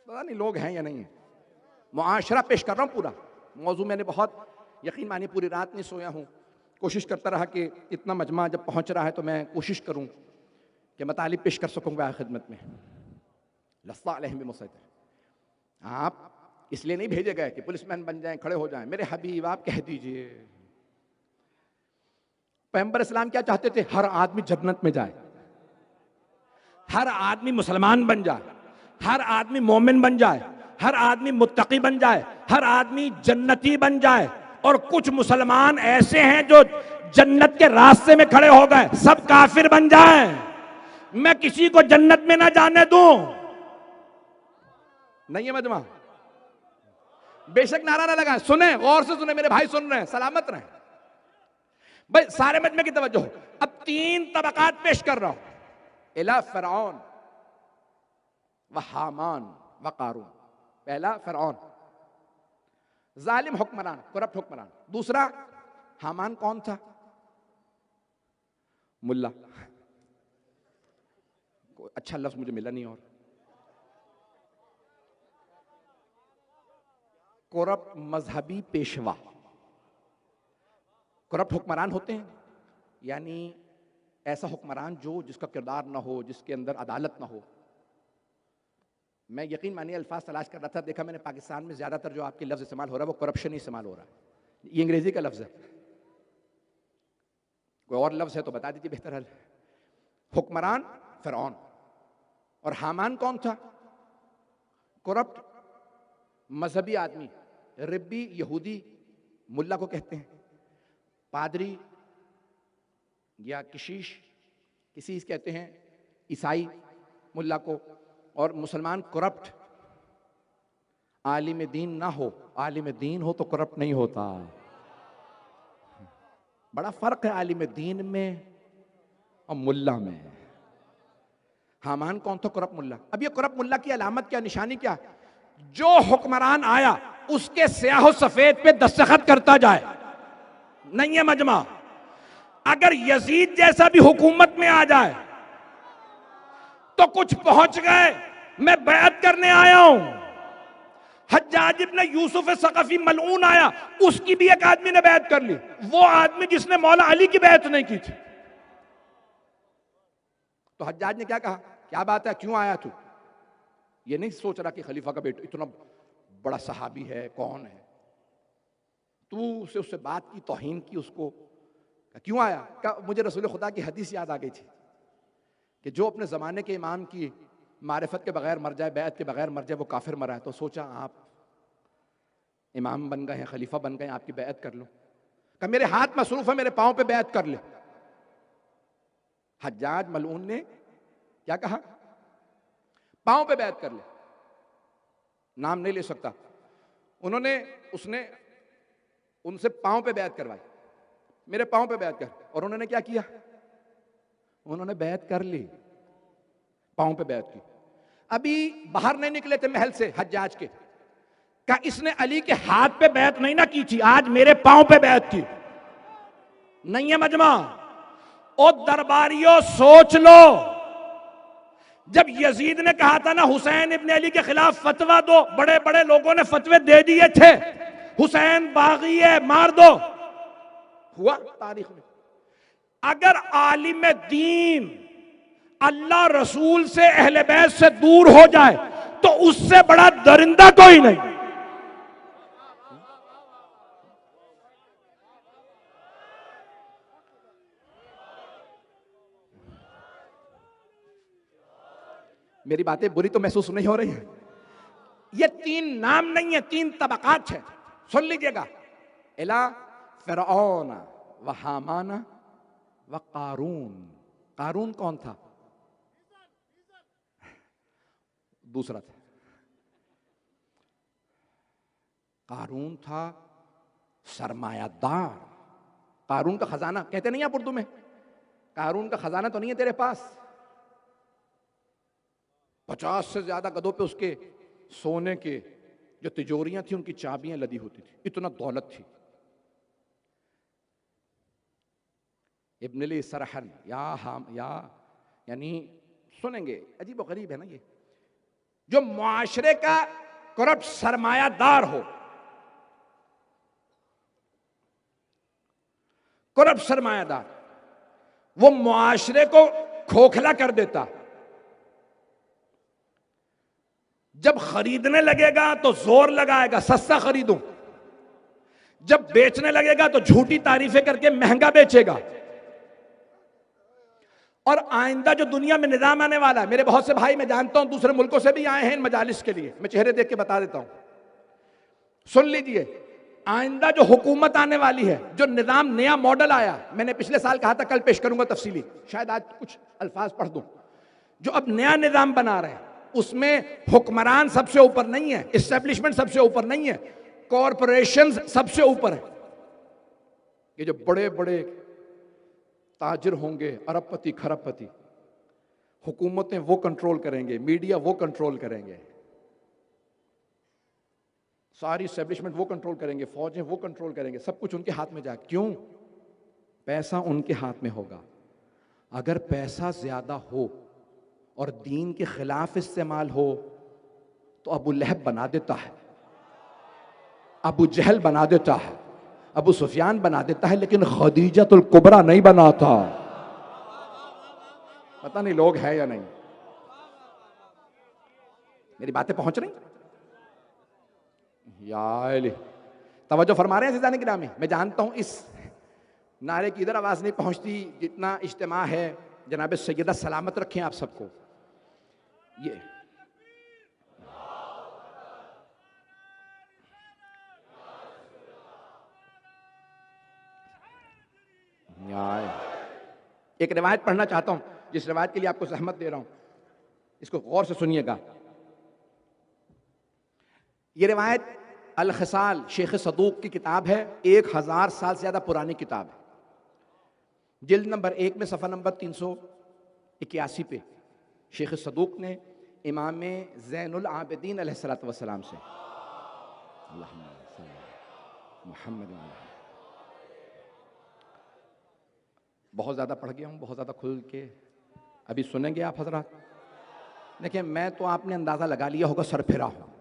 पता नहीं लोग हैं या नहीं है। मुआशरा पेश कर रहा हूं पूरा मौजू। मैंने बहुत यकीन मानिए पूरी रात नहीं सोया हूं, कोशिश करता रहा कि इतना मजमा जब पहुंच रहा है तो मैं कोशिश करूं कि मतालिब पेश कर सकूंगा खिदमत में। लस्ता अलैहिम बिमुसैतिर। आप इसलिए नहीं भेजे गए कि पुलिसमैन बन जाएं, खड़े हो जाएं। मेरे हबीब आप कह दीजिए, पैगंबर इस्लाम क्या चाहते थे? हर आदमी जन्नत में जाए, हर आदमी मुसलमान बन जाए, हर आदमी मोमिन बन जाए, हर आदमी मुत्तकी बन जाए, हर आदमी जन्नती बन जाए। और कुछ मुसलमान ऐसे हैं जो जन्नत के रास्ते में खड़े हो गए, सब काफिर बन जाएं। मैं किसी को जन्नत में ना जाने दूं। नहीं है मजमा। बेशक नारा ना लगाएं, सुने गौर से सुने, मेरे भाई सुन रहे हैं, सलामत रहें भाई। सारे मजमे की तवज्जो हो। अब 3 तबकात पेश कर रहा हूं। इला फिरऔन व हामान व कारून। पहला फिरऔन, जालिम हुक्मरान, करप्ट हुक्मरान। दूसरा हामान कौन था? मुल्ला। कोई अच्छा लफ्ज मुझे मिला नहीं। और करप्ट मजहबी पेशवा। करप्ट हुक्मरान होते हैं यानी ऐसा हुक्मरान जो जिसका किरदार ना हो, जिसके अंदर अदालत ना हो। मैं यकीन मानिए अल्फाज तलाश कर रहा था, देखा मैंने पाकिस्तान में ज्यादातर जो आपके लफ्ज इस्तेमाल हो रहा है वो करप्शन ही इस्तेमाल हो रहा है। ये अंग्रेजी का लफ्ज है, कोई और लफ्ज है तो बता दीजिए बेहतर है। हुक्मरान फिरऔन। और हामान कौन था? करप्ट मजहबी आदमी, रिब्बी यहूदी मुल्ला को कहते हैं, पादरी या किशीश किसीस कहते हैं, ईसाई मुल्ला को। और मुसलमान करप्ट। आलिम दीन ना हो, आलिम दीन हो तो करप्ट नहीं होता। बड़ा फर्क है आलिम दीन में और मुल्ला में। हामान कौन था? करप्ट मुल्ला। अब ये करप्ट मुल्ला की अलामत क्या, निशानी क्या? जो हुक्मरान आया उसके स्याह सफेद पे दस्तखत करता जाए। नहीं है मजमा। अगर यजीद जैसा भी हुकूमत में आ जाए तो कुछ पहुंच गए, मैं बैत करने आया हूं। हज्जाज इब्न यूसुफ सकफी मलऊन आया, उसकी भी एक आदमी ने बैत कर ली, वो आदमी जिसने मौला अली की बैत नहीं की थी। तो हज्जाज ने क्या कहा? क्या बात है, क्यों आया तू? ये नहीं सोच रहा कि खलीफा का बेटा इतना बड़ा सहाबी है, कौन है तू? उससे बात की, तौहीन की उसको। क्यों आया? मुझे रसूल खुदा की हदीस याद आ गई थी कि जो अपने ज़माने के इमाम की मारिफत के बगैर मर जाए, बैत के बगैर मर जाए, वो काफिर मरा है। तो सोचा आप इमाम बन गए हैं, खलीफा बन गए, आपकी बैत कर लो। कहा मेरे हाथ मसरूफ है, मेरे पांव पे बैत कर ले। हज्जाज मलऊन ने क्या कहा? पांव पे बैत कर ले। नाम नहीं ले सकता। उसने उनसे पांव पे बैत करवाई, मेरे पांव पे बैत कर। और उन्होंने क्या किया? उन्होंने बैत कर ली, पांव पे बैत की। अभी बाहर नहीं निकले थे महल से हज्जाज के। कहा इसने अली के हाथ पे बैत नहीं ना की थी, आज मेरे पांव पे बैत की। नहीं है मजमा। ओ दरबारियों सोच लो, जब यजीद ने कहा था ना हुसैन इब्न अली के खिलाफ फतवा दो, बड़े बड़े लोगों ने फतवे दे दिए थे, हुसैन बागी है मार दो। हुआ तारीख में। अगर आलिम दीन अल्लाह रसूल से अहले बैत से दूर हो जाए तो उससे बड़ा दरिंदा कोई नहीं। मेरी बातें बुरी तो महसूस नहीं हो रही है? ये तीन नाम नहीं है, तीन तबकात है। सुन लीजिएगा, इला फिरऔन व हामान व कारून। कारून कौन था? दूसरा था। कारून था सरमायादार। कारून का खजाना कहते नहीं आप उर्दू में, कारून का खजाना तो नहीं है तेरे पास। 50 से ज्यादा गधों पे उसके सोने के जो तिजोरियां थी उनकी चाबियां लदी होती थी, इतना दौलत थी। इब्न सरहन या यानी सुनेंगे, अजीब और गरीब है ना ये। जो मुआशरे का करप्ट सरमायादार हो, करप्ट सरमायादार, वो मुआशरे को खोखला कर देता। जब खरीदने लगेगा तो जोर लगाएगा सस्ता खरीदूं, जब बेचने लगेगा तो झूठी तारीफें करके महंगा बेचेगा। और आइंदा जो दुनिया में निजाम आने वाला है, मेरे बहुत से भाई मैं जानता हूं दूसरे मुल्कों से भी आए हैं इन मजालिस के लिए, मैं चेहरे देख के बता देता हूं, सुन लीजिए। आइंदा जो हुकूमत आने वाली है, जो निजाम नया मॉडल आया, मैंने पिछले साल कहा था कल पेश करूंगा तफसीली, शायद आज कुछ अल्फाज पढ़ दूं। जो अब नया निजाम बना रहे हैं उसमें हुक्मरान सबसे ऊपर नहीं है, एस्टेब्लिशमेंट सबसे ऊपर नहीं है, कॉरपोरेशंस सबसे ऊपर है। ये जो बड़े बड़े ताजिर होंगे, अरबपति खरबपति, हुकूमतें वो कंट्रोल करेंगे, मीडिया वो कंट्रोल करेंगे, सारी एस्टेब्लिशमेंट वो कंट्रोल करेंगे, फौजें वो कंट्रोल करेंगे, सब कुछ उनके हाथ में जाए। क्यों? पैसा उनके हाथ में होगा। अगर पैसा ज्यादा हो और दीन के खिलाफ इस्तेमाल हो तो अबू लहब बना देता है, अबू जहल बना देता है, अबू सुफियान बना देता है, लेकिन खदीजतुल कुबरा नहीं बनाता। पता नहीं लोग हैं या नहीं, मेरी बातें पहुंच रही? या तवज्जो फरमा रहे हैं सिजाने गिरामी? मैं जानता हूं इस नारे की इधर आवाज नहीं पहुंचती जितना इज्तिमा है। जनाब सैयदा सलामत रखें आप सबको। ये एक रिवायत पढ़ना चाहता हूं, जिस रिवायत के लिए आपको सहमत दे रहा हूं, इसको गौर से सुनिएगा। ये रिवायत अल खिसाल शेख सदूक की किताब है, 1000 साल से ज्यादा पुरानी किताब है। जिल्द नंबर 1 में सफ़ा नंबर 381 पे शेख सदूक ने इमाम ज़ैनुल आबिदीन अलैहिस्सलातु वस्सलाम से मोहम्मद, बहुत ज़्यादा पढ़ गया हूँ, बहुत ज़्यादा खुल के अभी सुनेंगे आप हजरात। देखिए मैं तो आपने अंदाज़ा लगा लिया होगा सरफिरा हूँ।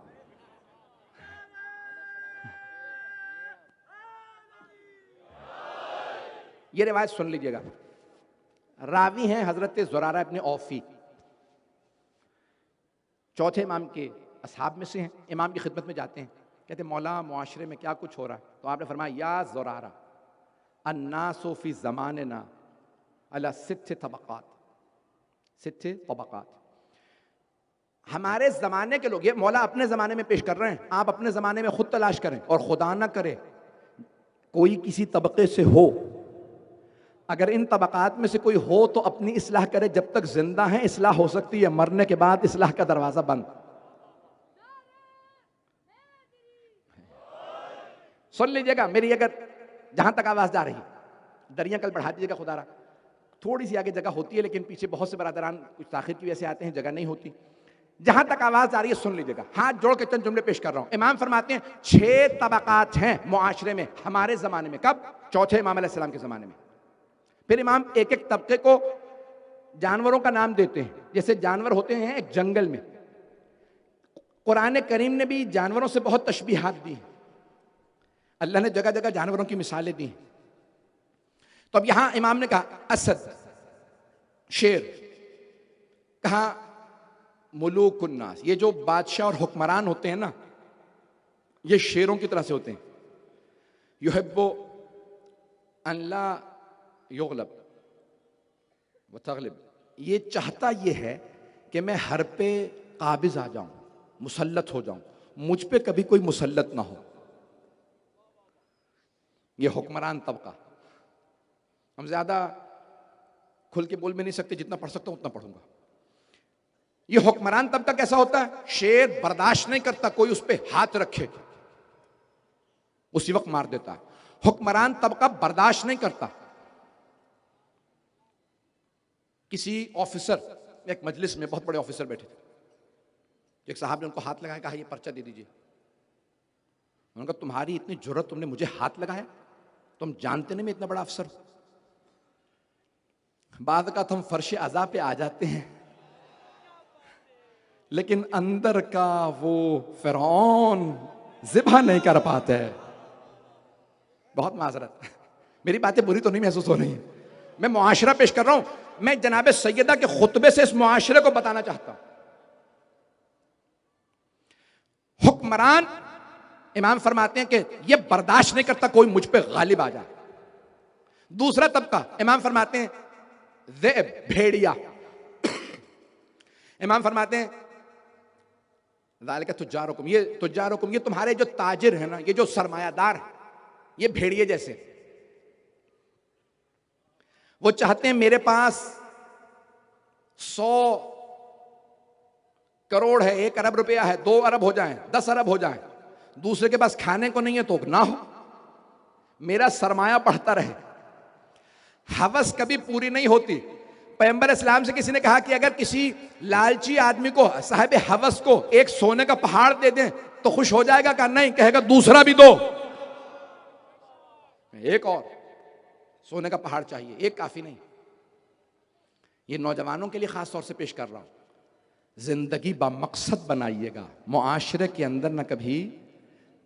ये रिवायत सुन लीजिएगा। रावी हैं हजरत ज़ुरारा इब्न औफ़ी, चौथे इमाम के असहाब में से हैं। इमाम की खिदमत में जाते हैं, कहते मौला मुआशरे में क्या कुछ हो रहा है? तो आपने फरमाया या ज़ुरारा अन्नासु फ़ी ज़मानिना अला सित्ते तबक़ात, सित्ते तबक़ात। हमारे ज़माने के लोग, ये मौला अपने ज़माने में पेश कर रहे हैं, आप अपने ज़माने में खुद तलाश करें और खुदा ना करे कोई किसी तबक़े से हो, अगर इन तबक़ात में से कोई हो तो अपनी इस्लाह करे। जब तक जिंदा है इस्लाह हो सकती है, मरने के बाद इस्लाह का दरवाजा बंद। सुन लीजिएगा मेरी, अगर जहां तक आवाज जा रही, दरिया कल बढ़ा दीजिएगा खुदारा, थोड़ी सी आगे जगह होती है लेकिन पीछे बहुत से बरादरान कुछ ताखिर की वजह से आते हैं, जगह नहीं होती। जहां तक आवाज आ रही है सुन लीजिएगा, हाथ जोड़ के चंद जुमले पेश कर रहा हूं। इमाम फरमाते हैं 6 तबक़ात हैं मुआशरे में हमारे जमाने में। कब? चौथे इमाम अलैहिस्सलाम के जमाने में। फिर इमाम एक एक तबके को जानवरों का नाम देते हैं। जैसे जानवर होते हैं एक जंगल में, कुरान करीम ने भी जानवरों से बहुत तशबीहात दी हैं, अल्लाह ने जगह जगह जानवरों की मिसालें दी हैं। तो अब यहां इमाम ने कहा असद शेर, कहा मुलूकुन्नास, ये जो बादशाह और हुक्मरान होते हैं ना, ये शेरों की तरह से होते हैं। युहिब्बु अल्ला युगलब व तगलिब, ये चाहता ये है कि मैं हर पे काबिज आ जाऊं, मुसल्लत हो जाऊं, मुझ पे कभी कोई मुसल्लत ना हो। ये हुक्मरान तबका। हम ज्यादा खुल के बोल भी नहीं सकते, जितना पढ़ सकता हूं उतना पढ़ूंगा। ये हुक्मरान तबका कैसा होता है? शेर बर्दाश्त नहीं करता कोई उस पर हाथ रखे, उसी वक्त मार देता है। हुक्मरान तबका बर्दाश्त नहीं करता। किसी ऑफिसर, एक मजलिस में बहुत बड़े ऑफिसर बैठे थे, एक साहब ने उनको हाथ लगाया, कहा ये पर्चा दे दीजिए। उन्होंने कहा तुम्हारी इतनी जुर्रत, तुमने मुझे हाथ लगाया, तुम जानते नहीं मैं इतना बड़ा अफसर हूं। बाद का हम फर्श अज़ा पे आ जाते हैं, लेकिन अंदर का वो फिरौन ज़िबा नहीं कर पाते। बहुत माजरत, मेरी बातें बुरी तो नहीं महसूस हो रही हैं, मैं मुआशरा पेश कर रहा हूं। मैं जनाब सैयदा के खुतबे से इस मुआशरे को बताना चाहता हूं। हुक्मरान, इमाम फरमाते हैं कि यह बर्दाश्त नहीं करता कोई मुझ पे गालिब आ जाए। दूसरा तबका, इमाम फरमाते हैं ज़ेब, भेड़िया। इमाम फरमाते हैं ज़ालिका तुज्जारुकुम, ये तुज्जारुकुम, ये तुम्हारे जो ताजिर है ना, ये जो सरमायादार है, ये भेड़िए जैसे। वो चाहते हैं मेरे पास 100 करोड़ है, 1 अरब रुपया है, 2 अरब हो जाए, 10 अरब हो जाए, दूसरे के पास खाने को नहीं है तो ना हो, मेरा सरमाया बढ़ता रहे। हवस कभी पूरी नहीं होती। पैगंबर इस्लाम से किसी ने कहा कि अगर किसी लालची आदमी को, साहिब हवस को, एक सोने का पहाड़ दे दें तो खुश हो जाएगा? कहा नहीं, कहेगा दूसरा भी दो, एक और सोने का पहाड़ चाहिए, एक काफी नहीं। ये नौजवानों के लिए खास तौर से पेश कर रहा हूं। जिंदगी बामकसद बनाइएगा, मुआशरे के अंदर ना कभी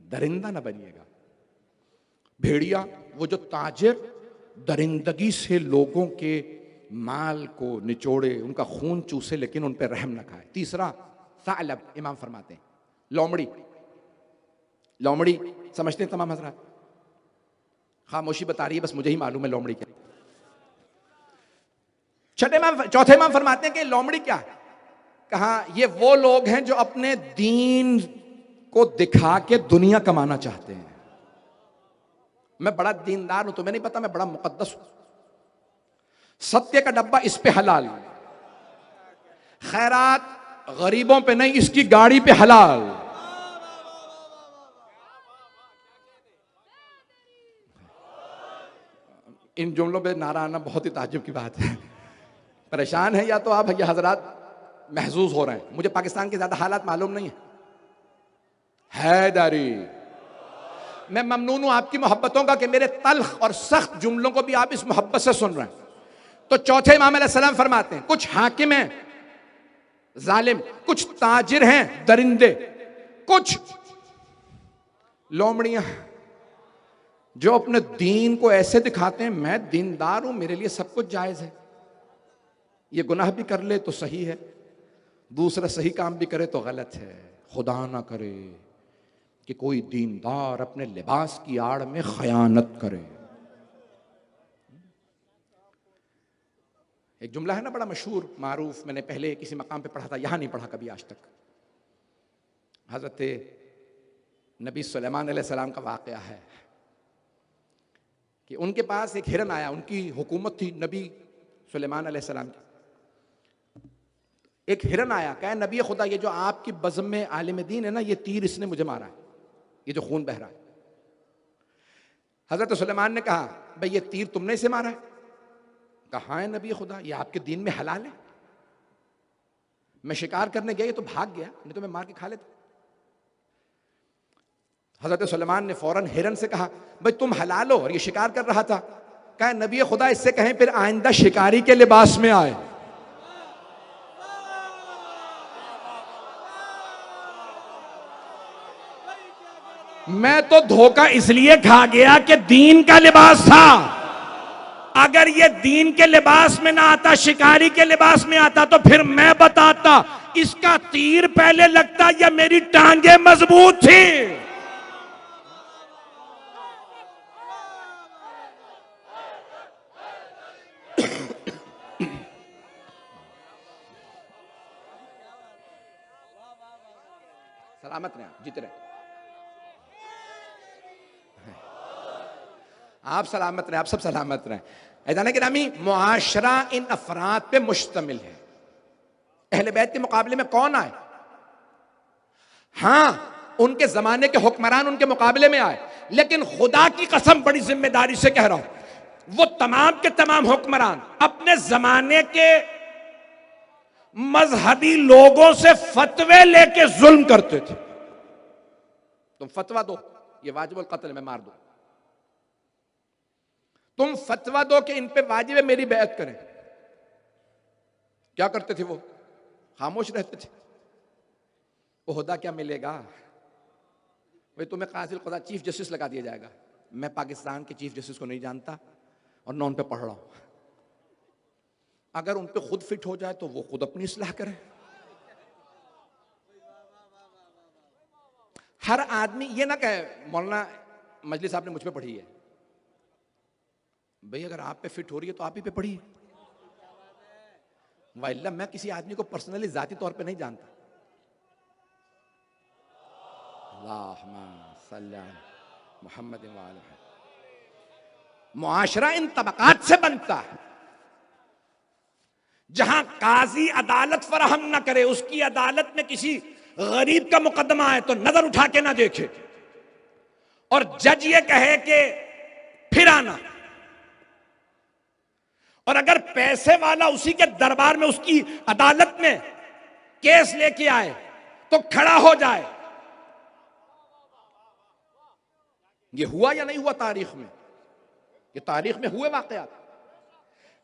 दरिंदा ना बनिएगा। भेड़िया, वो जो ताजिर दरिंदगी से लोगों के माल को निचोड़े, उनका खून चूसे, लेकिन उन पर रहम न खाए। तीसरा सालब, इमाम फरमाते हैं लोमड़ी। लोमड़ी समझते हैं तमाम हजरात? खामोशी बता रही है, बस मुझे ही मालूम है लोमड़ी क्या। चौथे इमाम फरमाते हैं कि लोमड़ी क्या है? कहा ये वो लोग हैं जो अपने दीन को दिखा के दुनिया कमाना चाहते हैं। मैं बड़ा दीनदार हूं, तुम्हें नहीं पता मैं बड़ा मुकद्दस हूं। सत्य का डब्बा इस पे हलाल, खैरात गरीबों पे नहीं, इसकी गाड़ी पे हलाल। इन जुमलों पे नारा आना बहुत ही ताज्जुब की बात है। परेशान है या तो आप ये हजरात महसूस हो रहे हैं, मुझे पाकिस्तान के ज्यादा हालात मालूम नहीं है। हैदरी, मैं ममनून हूं आपकी मोहब्बतों का कि मेरे तल्ख और सख्त जुमलों को भी आप इस मोहब्बत से सुन रहे हैं। तो चौथे इमाम अलैहिस्सलाम फरमाते हैं कुछ हाकिम हैं जालिम, कुछ ताजिर हैं दरिंदे, कुछ लोमड़ियां जो अपने दीन को ऐसे दिखाते हैं मैं दीनदार हूं, मेरे लिए सब कुछ जायज है। ये गुनाह भी कर ले तो सही है, दूसरा सही काम भी करे तो गलत है। खुदा ना करे कि कोई दीनदार अपने लिबास की आड़ में खयानत करे। एक जुमला है ना बड़ा मशहूर मारूफ, मैंने पहले किसी मकाम पे पढ़ा था, यहां नहीं पढ़ा कभी आज तक। हजरत नबी सुलेमान अलैहिस्सलाम का वाक़या है कि उनके पास एक हिरन आया, उनकी हुकूमत थी नबी सुलेमान अलैहिस्सलाम की। एक हिरन आया, कहा नबी खुदा ये जो आपकी बज़म में आलिम दीन है ना, ये तीर इसने मुझे मारा है, ये जो खून बह रहा है। हजरत सुलेमान ने कहा भाई ये तीर तुमने इसे मारा है? कहा है नबी खुदा ये आपके दीन में हलाल है, मैं शिकार करने गया ये तो भाग गया, नहीं तो मैं मार के खा लेता। हजरत सुलेमान ने फौरन हिरन से कहा भाई तुम हलाल हो और ये शिकार कर रहा था। कहा नबी खुदा इससे कहें फिर आइंदा शिकारी के लिबास में आए। मैं तो धोखा इसलिए खा गया कि दीन का लिबास था, अगर ये दीन के लिबास में ना आता, शिकारी के लिबास में आता, तो फिर मैं बताता इसका तीर पहले लगता या मेरी टांगे मजबूत थी। सलामत रहे, जीते रहे, आप सलामत रहे, आप सब सलामत रहे। ऐदान गिरामी, मुआशरा इन अफराद पे मुश्तमिल है। अहले बैत के मुकाबले में कौन आए? हां, उनके जमाने के हुक्मरान उनके मुकाबले में आए, लेकिन खुदा की कसम बड़ी जिम्मेदारी से कह रहा हूं, वो तमाम के तमाम हुक्मरान अपने जमाने के मजहबी लोगों से फतवे लेके जुल्म करते थे। तुम फतवा दो ये वाजिबुल कत्ल में मार दो, तुम फतवा दो कि इन पे वाजिब है मेरी बैत करें। क्या करते थे वो? खामोश रहते थे। ओहदा क्या मिलेगा? भाई तुम्हें काजिल खुदा चीफ जस्टिस लगा दिया जाएगा। मैं पाकिस्तान के चीफ जस्टिस को नहीं जानता और न उन पे पढ़ रहा हूं। अगर उन पे खुद फिट हो जाए तो वो खुद अपनी इस्लाह करें। हर आदमी ये ना कहे मौलाना मजलिस आपने मुझ पे पढ़ी है। भाई अगर आप पे फिट हो रही है तो आप ही पे पढ़िए। वाइल्ला मैं किसी आदमी को पर्सनली जाती तौर पे नहीं जानता। अल्लाहुम्मा सल्ली अला मुहम्मद व आलिहि। मुआशरा इन तबकात से बनता है जहां काजी अदालत फराहम ना करे, उसकी अदालत में किसी गरीब का मुकदमा है तो नजर उठा के ना देखे, और जज ये कहे कि फिर आना, और अगर पैसे वाला उसी के दरबार में उसकी अदालत में केस लेके आए तो खड़ा हो जाए। ये हुआ या नहीं हुआ तारीख में? ये तारीख में हुए वाकयात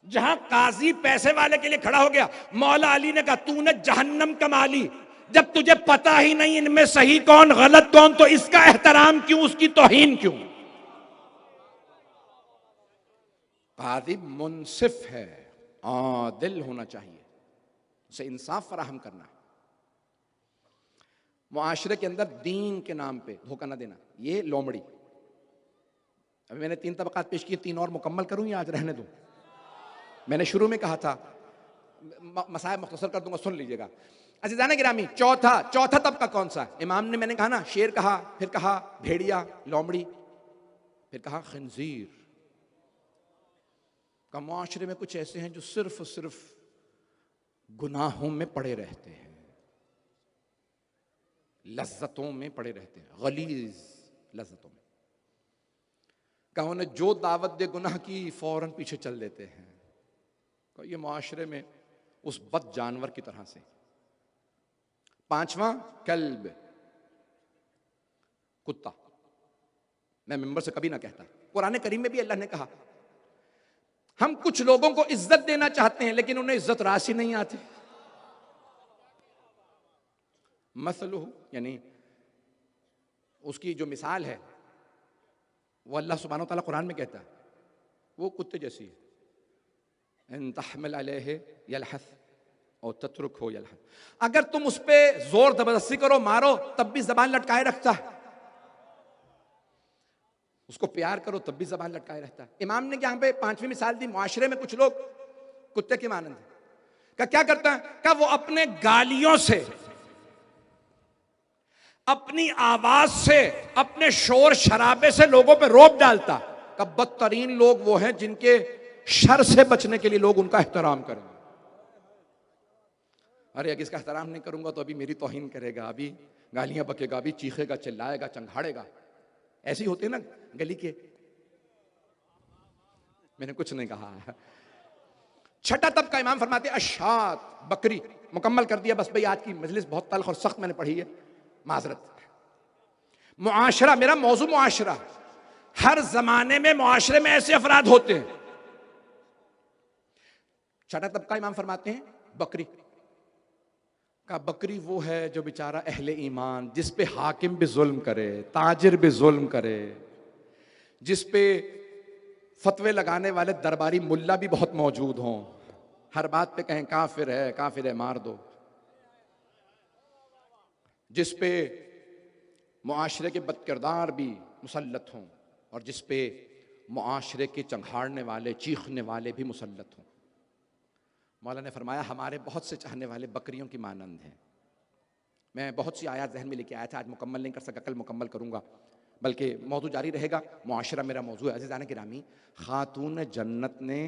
जहां काजी पैसे वाले के लिए खड़ा हो गया। मौला अली ने कहा तूने जहन्नम कमा ली, जब तुझे पता ही नहीं इनमें सही कौन गलत कौन, तो इसका एहतराम क्यों, उसकी तौहीन क्यों? काजी मुनसिफ है, आदिल होना चाहिए, उसे इंसाफ फराहम करना है। मुआशरे के अंदर दीन के नाम पे धोखा ना देना। ये लोमड़ी, अभी मैंने 3 तबकात पेश किए, 3 और मुकम्मल करूं या आज रहने दूं? मैंने शुरू में कहा था, मसाइल मुख्तसर कर दूंगा, सुन लीजिएगा। अज़ीज़ान गिरामी, चौथा तबका कौन सा? इमाम ने, मैंने कहा ना, शेर कहा, फिर कहा भेड़िया, लोमड़ी, फिर कहा खंजीर। का मुआशरे में कुछ ऐसे हैं जो सिर्फ और सिर्फ गुनाहों में पड़े रहते हैं, लज्जतों में पड़े रहते हैं, गलीज लज्जतों में। कहा उन्हें जो दावत दे गुनाह की फौरन पीछे चल देते हैं। ये मुआशरे में उस बद जानवर की तरह से। 5वां कल्ब, कुत्ता। मैं मिंबर से कभी ना कहता, कुरान करीम में भी अल्लाह ने कहा हम कुछ लोगों को इज्जत देना चाहते हैं लेकिन उन्हें इज्जत राशि नहीं आती। मसलुहु, यानी उसकी जो मिसाल है वो अल्लाह सुब्हानहु व तआला कुरान में कहता है वो कुत्ते जैसी है। इन तहमिल अलैहि यलहस और तत्रुकहु यलहस। अगर तुम उस पर जोर जबरदस्ती करो, मारो, तब भी जबान लटकाए रखता है। उसको प्यार करो तब भी जबान लटकाए रहता है। इमाम ने यहाँ पे 5वीं मिसाल दी, मुआशरे में कुछ लोग कुत्ते के मानंद है। क्या करता है? क्या वो अपने गालियों से, अपनी आवाज से, अपने शोर शराबे से लोगों पे रोब डालता। का बदतरीन लोग वो हैं जिनके शर से बचने के लिए लोग उनका एहतराम करेंगे। अरे अगर इसका एहतराम नहीं करूंगा तो अभी मेरी तौहीन करेगा, अभी गालियां बकेगा, अभी चीखेगा, चिल्लाएगा, चंघाड़ेगा। ऐसे ही होते हैं ना गली के। मैंने कुछ नहीं कहा। 6ठा तबका इमाम फरमाते अशात, बकरी। मुकम्मल कर दिया बस भाई, आज की मजलिस बहुत तल्ख और सख्त मैंने पढ़ी है, माजरत। मुआशरा, मेरा मौजू मुआशरा। हर जमाने में मुआशरे में ऐसे अफराद होते हैं। 6ठा तबका इमाम फरमाते हैं बकरी का। बकरी वो है जो बेचारा अहले ईमान, जिस पे हाकिम भी जुल्म करे, ताजिर भी जुल्म करे, जिस पे फतवे लगाने वाले दरबारी मुल्ला भी बहुत मौजूद हों, हर बात पे कहें काफिर है मार दो, जिस पे मुआशरे के बदकिरदार भी मुसल्लत हों और जिस पे मुआशरे के चंघाड़ने वाले चीखने वाले भी मुसल्लत हों। मौला ने फरमाया हमारे बहुत से चाहने वाले बकरियों की मानंद हैं। मैं बहुत सी आयत जहन में लेके आया था, आज मुकम्मल नहीं कर सका, कल मुकम्मल करूंगा, बल्कि मौजू जारी रहेगा। मुआशरा मेरा मौजू है। अज़ीज़ान गिरामी, खातून जन्नत ने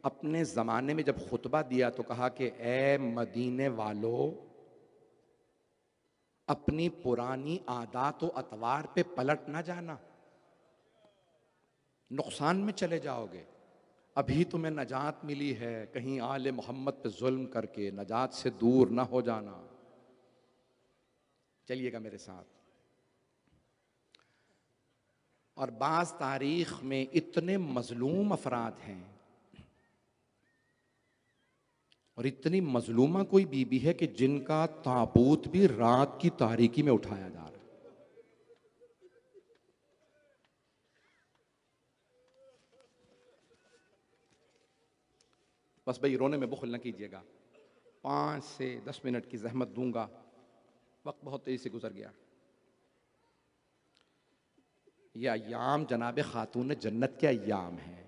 अपने ज़माने में जब खुतबा दिया तो कहा कि ए मदीने वालों, अपनी पुरानी आदात व अतवार पे पलट ना जाना, नुकसान में चले जाओगे। अभी तुम्हें नजात मिली है, कहीं आले मोहम्मद पे जुल्म करके नजात से दूर ना हो जाना। चलिएगा मेरे साथ। और बाज़ तारीख में इतने मजलूम अफराद हैं और इतनी मजलूमा कोई बीबी है कि जिनका ताबूत भी रात की तारीकी में उठाया जा रहा है। बस भाई रोने में बुखल न कीजिएगा, 5 से 10 मिनट की जहमत दूंगा, वक्त बहुत तेजी से गुजर गया। ये अय्याम जनाब खातून जन्नत के अय्याम हैं।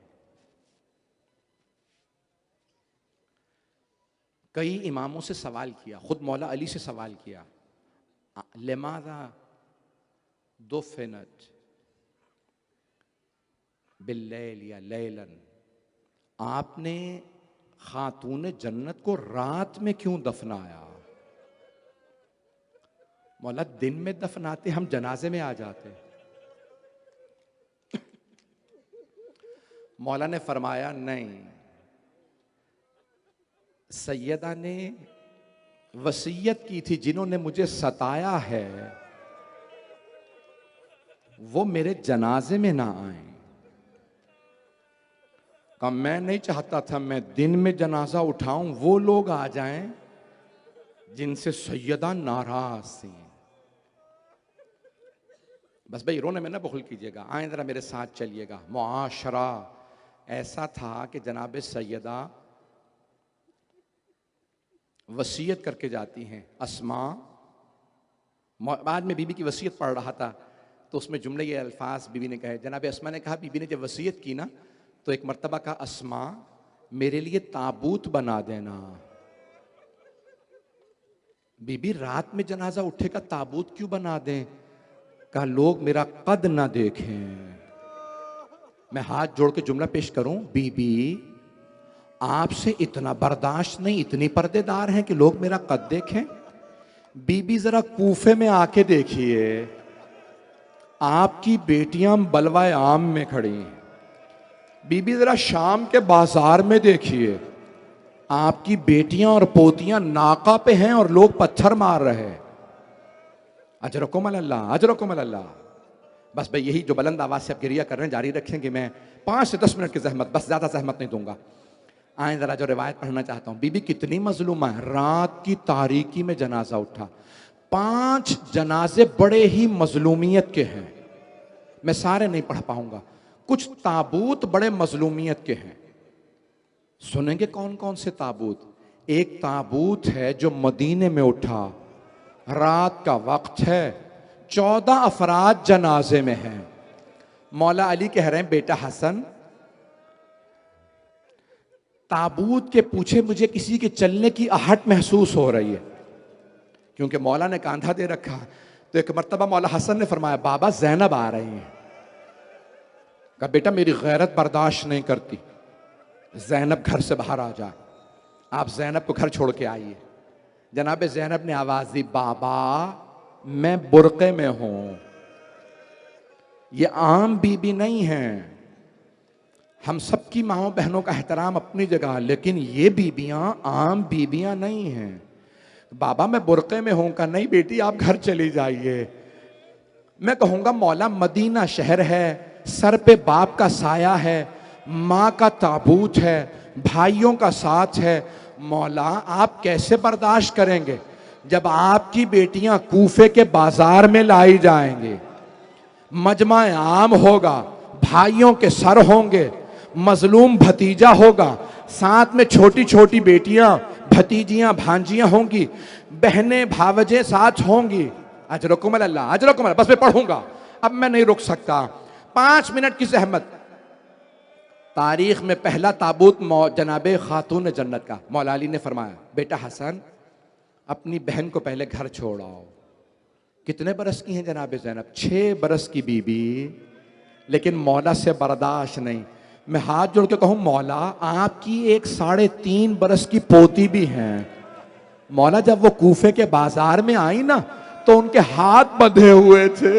कई इमामों से सवाल किया, खुद मौला अली से सवाल किया, लिमाज़ा दुफ़िनत बिल्लैल या लैलन, आपने खातून जन्नत को रात में क्यों दफनाया? मौला दिन में दफनाते हम जनाजे में आ जाते। मौला ने फरमाया नहीं, सैयदा ने वसीयत की थी जिन्होंने मुझे सताया है वो मेरे जनाजे में ना आए। कहा मैं नहीं चाहता था मैं दिन में जनाजा उठाऊं, वो लोग आ जाएं जिनसे सैयदा नाराज थी। बस भाई रोने में ना बुखल कीजिएगा, आए जरा मेरे साथ चलिएगा। मुआशरा ऐसा था कि जनाब सैयदा वसीयत करके जाती हैं। अस्मा, बाद में बीबी की वसीयत पढ़ रहा था तो उसमें जुमले ये अल्फाज बीबी ने कहे। जनाब अस्मा ने कहा, बीबी ने जब वसीयत की ना तो एक मर्तबा कहा, अस्मा मेरे लिए ताबूत बना देना। बीबी रात में जनाजा उठेगा, ताबूत क्यों बना दें? कहा लोग मेरा कद ना देखें। मैं हाथ जोड़ के जुमला पेश करूं, बीबी आपसे इतना बर्दाश्त नहीं, इतनी पर्देदार हैं कि लोग मेरा कद देखें। बीबी जरा कूफे में आके देखिए, आपकी बेटियां बलवाए आम में खड़ी हैं। बीबी जरा शाम के बाजार में देखिए, आपकी बेटियां और पोतियां नाका पे हैं और लोग पत्थर मार रहे हैं। अजरकुम अल्लाह, अजरकुम अल्लाह। बस भाई यही जो बुलंद आवाज से आप गिरिया कर रहे हैं जारी रखेंगे। मैं 5 से 10 मिनट की जहमत, बस ज्यादा जहमत नहीं दूंगा। आए जरा जो रिवायत पढ़ना चाहता हूं। बीबी कितनी मजलूमा है, रात की तारीकी में जनाजा उठा। 5 जनाजे बड़े ही मजलूमियत के हैं, मैं सारे नहीं पढ़ पाऊंगा। कुछ ताबूत बड़े मजलूमियत के हैं, सुनेंगे कौन कौन से ताबूत। एक ताबूत है जो मदीने में उठा, रात का वक्त है, 14 अफराद जनाजे में हैं। मौला अली कह रहे हैं, बेटा हसन ताबूत के पूछे मुझे किसी के चलने की आहट महसूस हो रही है, क्योंकि मौला ने कांधा दे रखा। तो एक मर्तबा मौला हसन ने फरमाया, बाबा जैनब आ रही हैं। कहा बेटा मेरी गैरत बर्दाश्त नहीं करती, जैनब घर से बाहर आ जाए, आप जैनब को घर छोड़ के आइए। जनाब जैनब ने आवाज दी, बाबा मैं बुरके में हूं, ये आम बीबी नहीं है। हम सबकी माओ बहनों का एहतराम अपनी जगह, लेकिन ये बीबियां आम बीबियां नहीं हैं। बाबा मैं बुरके में हूं। का नहीं बेटी आप घर चली जाइए। मैं कहूंगा मौला मदीना शहर है, सर पे बाप का साया है, माँ का ताबूत है, भाइयों का साथ है। मौला आप कैसे बर्दाश्त करेंगे जब आपकी बेटियां कूफे के बाजार में लाई जाएंगे, मजमा आम होगा, भाइयों के सर होंगे, मजलूम भतीजा होगा, साथ में छोटी छोटी बेटियां, भतीजियां, भांजियां होंगी, बहनें भावजें साथ होंगी। अजरकुम अल्लाह, अजरकुम अल्लाह। बस मैं पढ़ूंगा, अब मैं नहीं रुक सकता। 5 मिनट की जहमत। तारीख में पहला ताबूत जनाबे खातून जन्नत का। मौला अली ने फरमाया, बेटा हसन अपनी बहन को पहले घर छोड़ आओ। कितने बरस की हैं जनाबे ज़ैनब? 6 बरस की बीबी, लेकिन मौला से बर्दाश्त नहीं। मैं हाथ जोड़ के कहूं, मौला आपकी एक 3.5 बरस की पोती भी है। मौला जब वो कूफे के बाजार में आई ना, तो उनके हाथ बंधे हुए थे।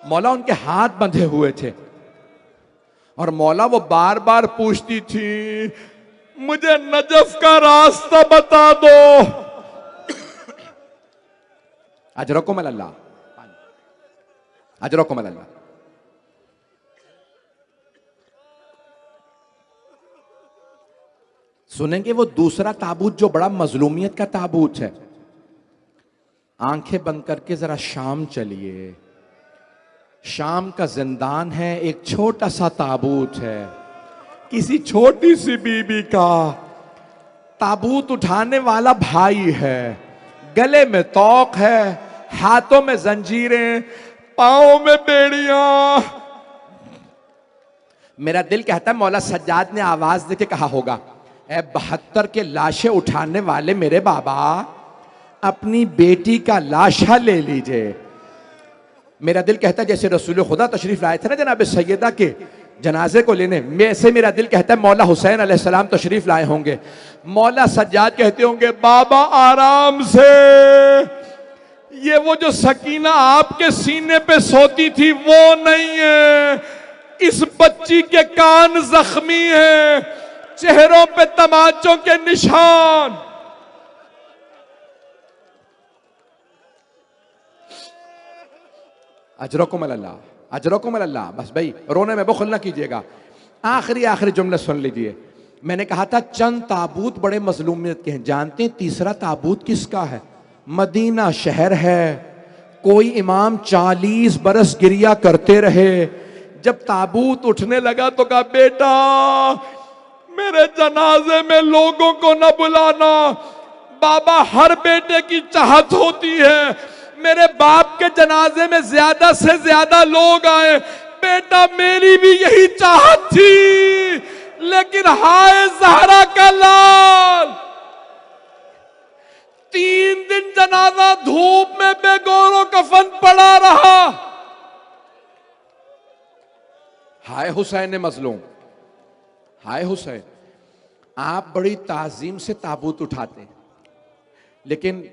मौला उनके हाथ बंधे हुए थे, और मौला वो बार बार पूछती थी, मुझे नजफ का रास्ता बता दो। अजरकुम अल्लाह, अजरकुम अल्लाह। सुनेंगे वो दूसरा ताबूत जो बड़ा मजलूमियत का ताबूत है। आंखें बंद करके जरा शाम चलिए। शाम का जिंदान है, एक छोटा सा ताबूत है, किसी छोटी सी बीबी का। ताबूत उठाने वाला भाई है, गले में तौक है, हाथों में जंजीरें, पांव में बेड़ियां। मेरा दिल कहता है मौला सज्जाद ने आवाज देके कहा होगा, ए 72 के लाशें उठाने वाले मेरे बाबा, अपनी बेटी का लाशा ले लीजिए। मेरा दिल कहता है जैसे रसूल खुदा तशरीफ लाए थे ना जनाब सैयदा के जनाजे को लेने, वैसे मेरा दिल कहता है मौला हुसैन अलैहिस्सलाम तशरीफ लाए होंगे। मौला सज्जाद कहते होंगे, बाबा आराम से, ये वो जो सकीना आपके सीने पे सोती थी वो नहीं है, इस बच्ची के कान जख्मी हैं, चेहरों पे तमाचों के निशान। अजरकुम अल्लाह, अजरकुम अल्लाह। बस भाई रोने में बुखल ना कीजिएगा। आखिरी जुमला सुन लीजिए। मैंने कहा था चंद ताबूत बड़े मजलूमियत के हैं। जानते हैं तीसरा ताबूत किसका है? मदीना शहर है। कोई इमाम 40 बरस गिरिया करते रहे। जब ताबूत उठने लगा तो कहा, बेटा मेरे जनाजे में लोगों को न बुलाना। बाबा हर बेटे की चाहत होती है मेरे बाप के जनाजे में ज्यादा से ज्यादा लोग आए। बेटा मेरी भी यही चाहत थी, लेकिन हाय ज़हरा का लाल, 3 दिन जनाजा धूप में बेगौरो कफन पड़ा रहा। हाय हुसैन मजलूम, हाय हुसैन। आप बड़ी ताजीम से ताबूत उठाते, लेकिन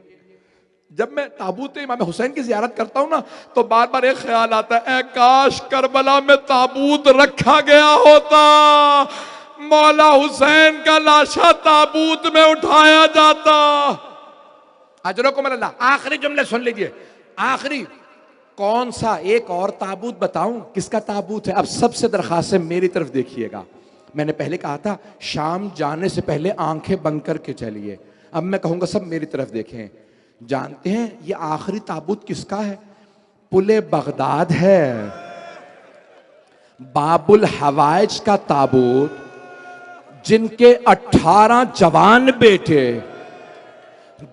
जब मैं ताबूत इमाम हुसैन की जियारत करता हूं ना, तो बार बार एक ख्याल आता है, काश करबला में ताबूत रखा गया होता, मौला हुसैन का लाशा ताबूत में उठाया जाता। अजरकुम अल्लाह। आखिरी जुमले सुन लीजिए, आखिरी। कौन सा एक और ताबूत बताऊं? किसका ताबूत है? अब सबसे दरखास्त है मेरी तरफ देखिएगा। मैंने पहले कहा था शाम जाने से पहले आंखें बंद करके चलिए। अब मैं कहूंगा सब मेरी तरफ देखें। जानते हैं ये आखिरी ताबूत किसका है? पुले बगदाद है, बाबुल हवाइज का ताबूत, जिनके 18 जवान बेटे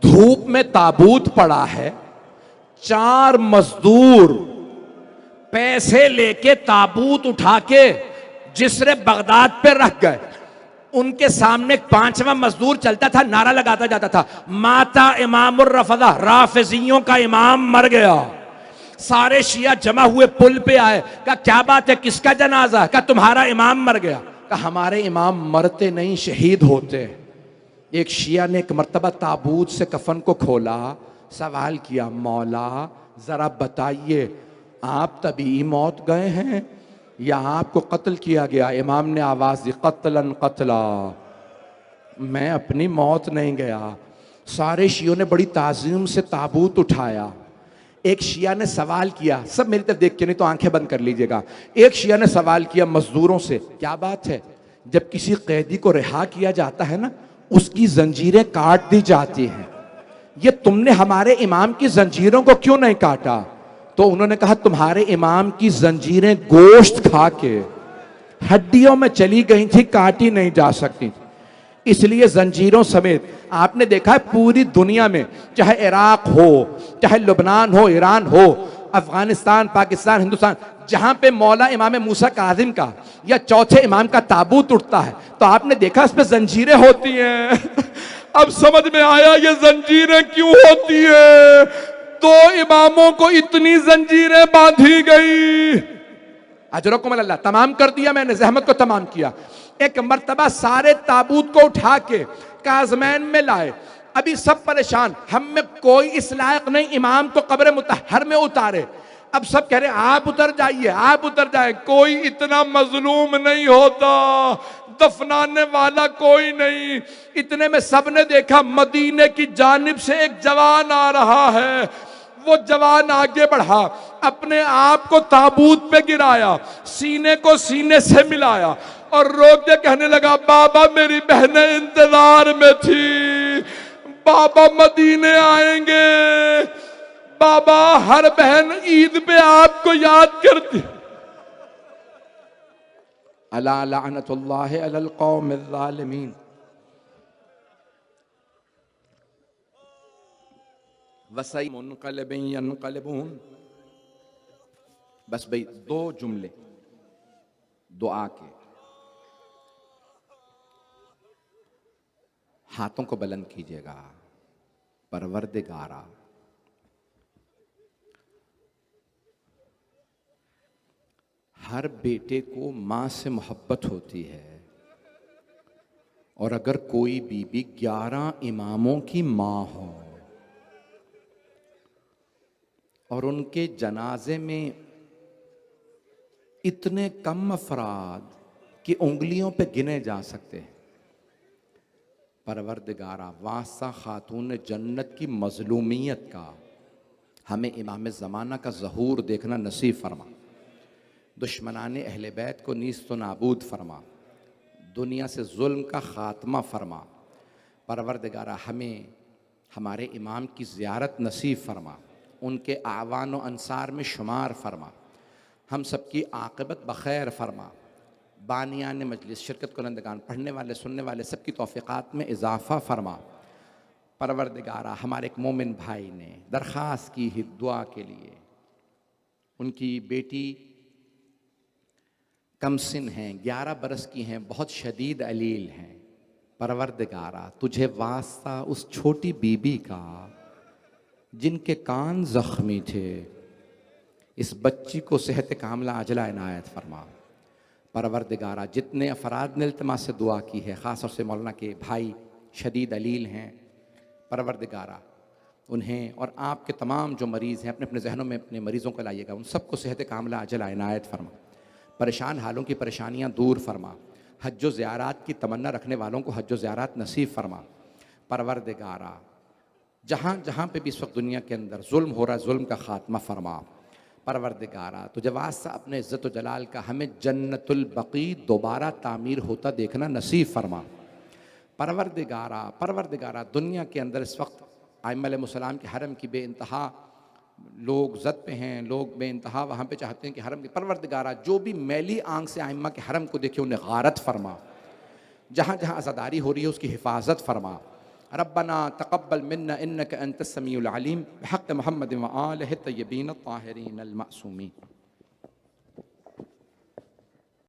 धूप में ताबूत पड़ा है। 4 मजदूर पैसे लेके ताबूत उठा के जिसरे बगदाद पे रख गए। उनके सामने 5वां मजदूर चलता था, नारा लगाता जाता था, माता इमामुर रफदा, राफिजियों का इमाम मर गया। सारे शिया जमा हुए पुल पे आए। कहा क्या बात है, किसका जनाजा? कहा तुम्हारा इमाम मर गया। कहा हमारे इमाम मरते नहीं, शहीद होते। एक शिया ने एक मर्तबा ताबूत से कफन को खोला, सवाल किया, मौला जरा बताइए आप तभी मौत गए हैं या आपको कत्ल किया गया? इमाम ने आवाज दी, कत्लन कत्ला, मैं अपनी मौत नहीं गया। सारे शियों ने बड़ी ताज़ीम से ताबूत उठाया। एक शिया ने सवाल किया, सब मेरी तरफ देख के, नहीं तो आंखें बंद कर लीजिएगा। एक शिया ने सवाल किया मजदूरों से, क्या बात है, जब किसी कैदी को रिहा किया जाता है ना, उसकी जंजीरें काट दी जाती हैं, ये तुमने हमारे इमाम की जंजीरों को क्यों नहीं काटा? तो उन्होंने कहा तुम्हारे इमाम की जंजीरें गोश्त खा के हड्डियों में चली गई थी, काटी नहीं जा सकती थी, इसलिए जंजीरों समेत आपने देखा है पूरी दुनिया में, चाहे इराक हो, चाहे लुबनान हो, ईरान हो, अफगानिस्तान, पाकिस्तान, हिंदुस्तान, जहां पे मौला इमाम मूसा काजिम का या चौथे इमाम का ताबूत उठता है तो आपने देखा इसमें जंजीरें होती हैं। अब समझ में आया ये जंजीरें क्यों होती है, दो इमामों को इतनी जंजीरें बांधी गई। अजरकुम अल्लाह, तमाम कर दिया मैंने, जहमत को तमाम किया। एक मर्तबा सारे ताबूत को उठा के काज़मैन में लाए, अभी सब परेशान, हम में कोई इस लायक नहीं इमाम को कब्र मुतहर में उतारे। अब सब कह रहे आप उतर जाइए, आप उतर जाए, कोई इतना मजलूम नहीं होता, दफनाने वाला कोई नहीं। इतने में सबने देखा मदीने की जानिब से एक जवान आ रहा है। वो जवान आगे बढ़ा, अपने आप को ताबूत पे गिराया, सीने को सीने से मिलाया और रो के कहने लगा बाबा मेरी बहनें इंतजार में थी, बाबा मदीने आएंगे, बाबा हर बहन ईद पे आपको याद करती। अला लानतुल्लाहि अलल कौमिज़ ज़ालिमीन। वसई मुनक़लिबिन यनक़लिबून। बस भाई दो जुमले दुआ के, हाथों को बुलंद कीजिएगा। परवरदिगारा, हर बेटे को माँ से मोहब्बत होती है, और अगर कोई बीबी 11 इमामों की माँ हो और उनके जनाजे में इतने कम अफराद कि उंगलियों पे गिने जा सकते हैं, परवरदिगारा वास्ता खातून जन्नत की मजलूमियत का हमें इमाम ज़माना का ज़हूर देखना नसीब फरमा, दुश्मनाने अहले बैत को नीस्त नाबूद फरमा, दुनिया से जुल्म का ख़ात्मा फरमा। परवरदिगारा हमें हमारे इमाम की ज़ियारत नसीब फरमा, उनके आवान व अंसार में शुमार फरमा, हम सबकी आक़िबत बख़ैर फरमा। बानियान मजलिस, शिरकत कुनंदगान, पढ़ने वाले सुनने वाले सबकी तौफ़ीक़ात में इजाफ़ा फरमा। परवरदिगारा हमारे एक मोमिन भाई ने दरख्वास्त की ही दुआ के लिए, उनकी बेटी कमसिन हैं, 11 बरस की हैं, बहुत शदीद अलील हैं। परवरदिगारा तुझे वास्ता उस छोटी बीबी का जिनके कान ज़ख्मी थे, इस बच्ची को सेहत कामला अजला इनायत फरमा। परवरदिगारा जितने अफराद ने इल्तिमा से दुआ की है, ख़ास तौर से मौलाना के भाई शदीद अलील हैं, परवरदिगारा उन्हें और आपके तमाम जो मरीज़ हैं अपने अपने जहनों में अपने मरीज़ों को लाइएगा, उन सबको सेहत कामला अजला इनायत फरमा, परेशान हालों की परेशानियां दूर फरमा, हज व ज़ियारात की तमन्ना रखने वालों को हज व ज़ियारात नसीब फरमा। परवरदिगारा जहाँ जहाँ पे भी इस वक्त दुनिया के अंदर जुल्म हो रहा है, जुल्म का ख़ात्मा फरमा। परवरदिगारा तुझे वास्ता अपने इज़्ज़त व जलाल का हमें जन्नतुल बक़ी दोबारा तामीर होता देखना नसीब फरमा। परवरदिगारा दुनिया के अंदर इस वक्त आइम्मा अलैहिस्सलाम के हरम की बेइंतहा लोग ज़द पे हैं, लोग बेइंतहा वहाँ पे चाहते हैं कि हरम के, परवरदिगारा जो भी मैली आंख से आइम्मा के हरम को देखे उन्हें गारत फरमा, जहाँ जहाँ अज़ादारी हो रही है उसकी हिफाजत फरमा। रब्बना तक़ब्बल मिन्ना इन्नका अंतस समीउल अलीम बिहक़्क़ि मुहम्मद व आलिहि तय्यबीन अत्ताहिरीन अल मासूमीन।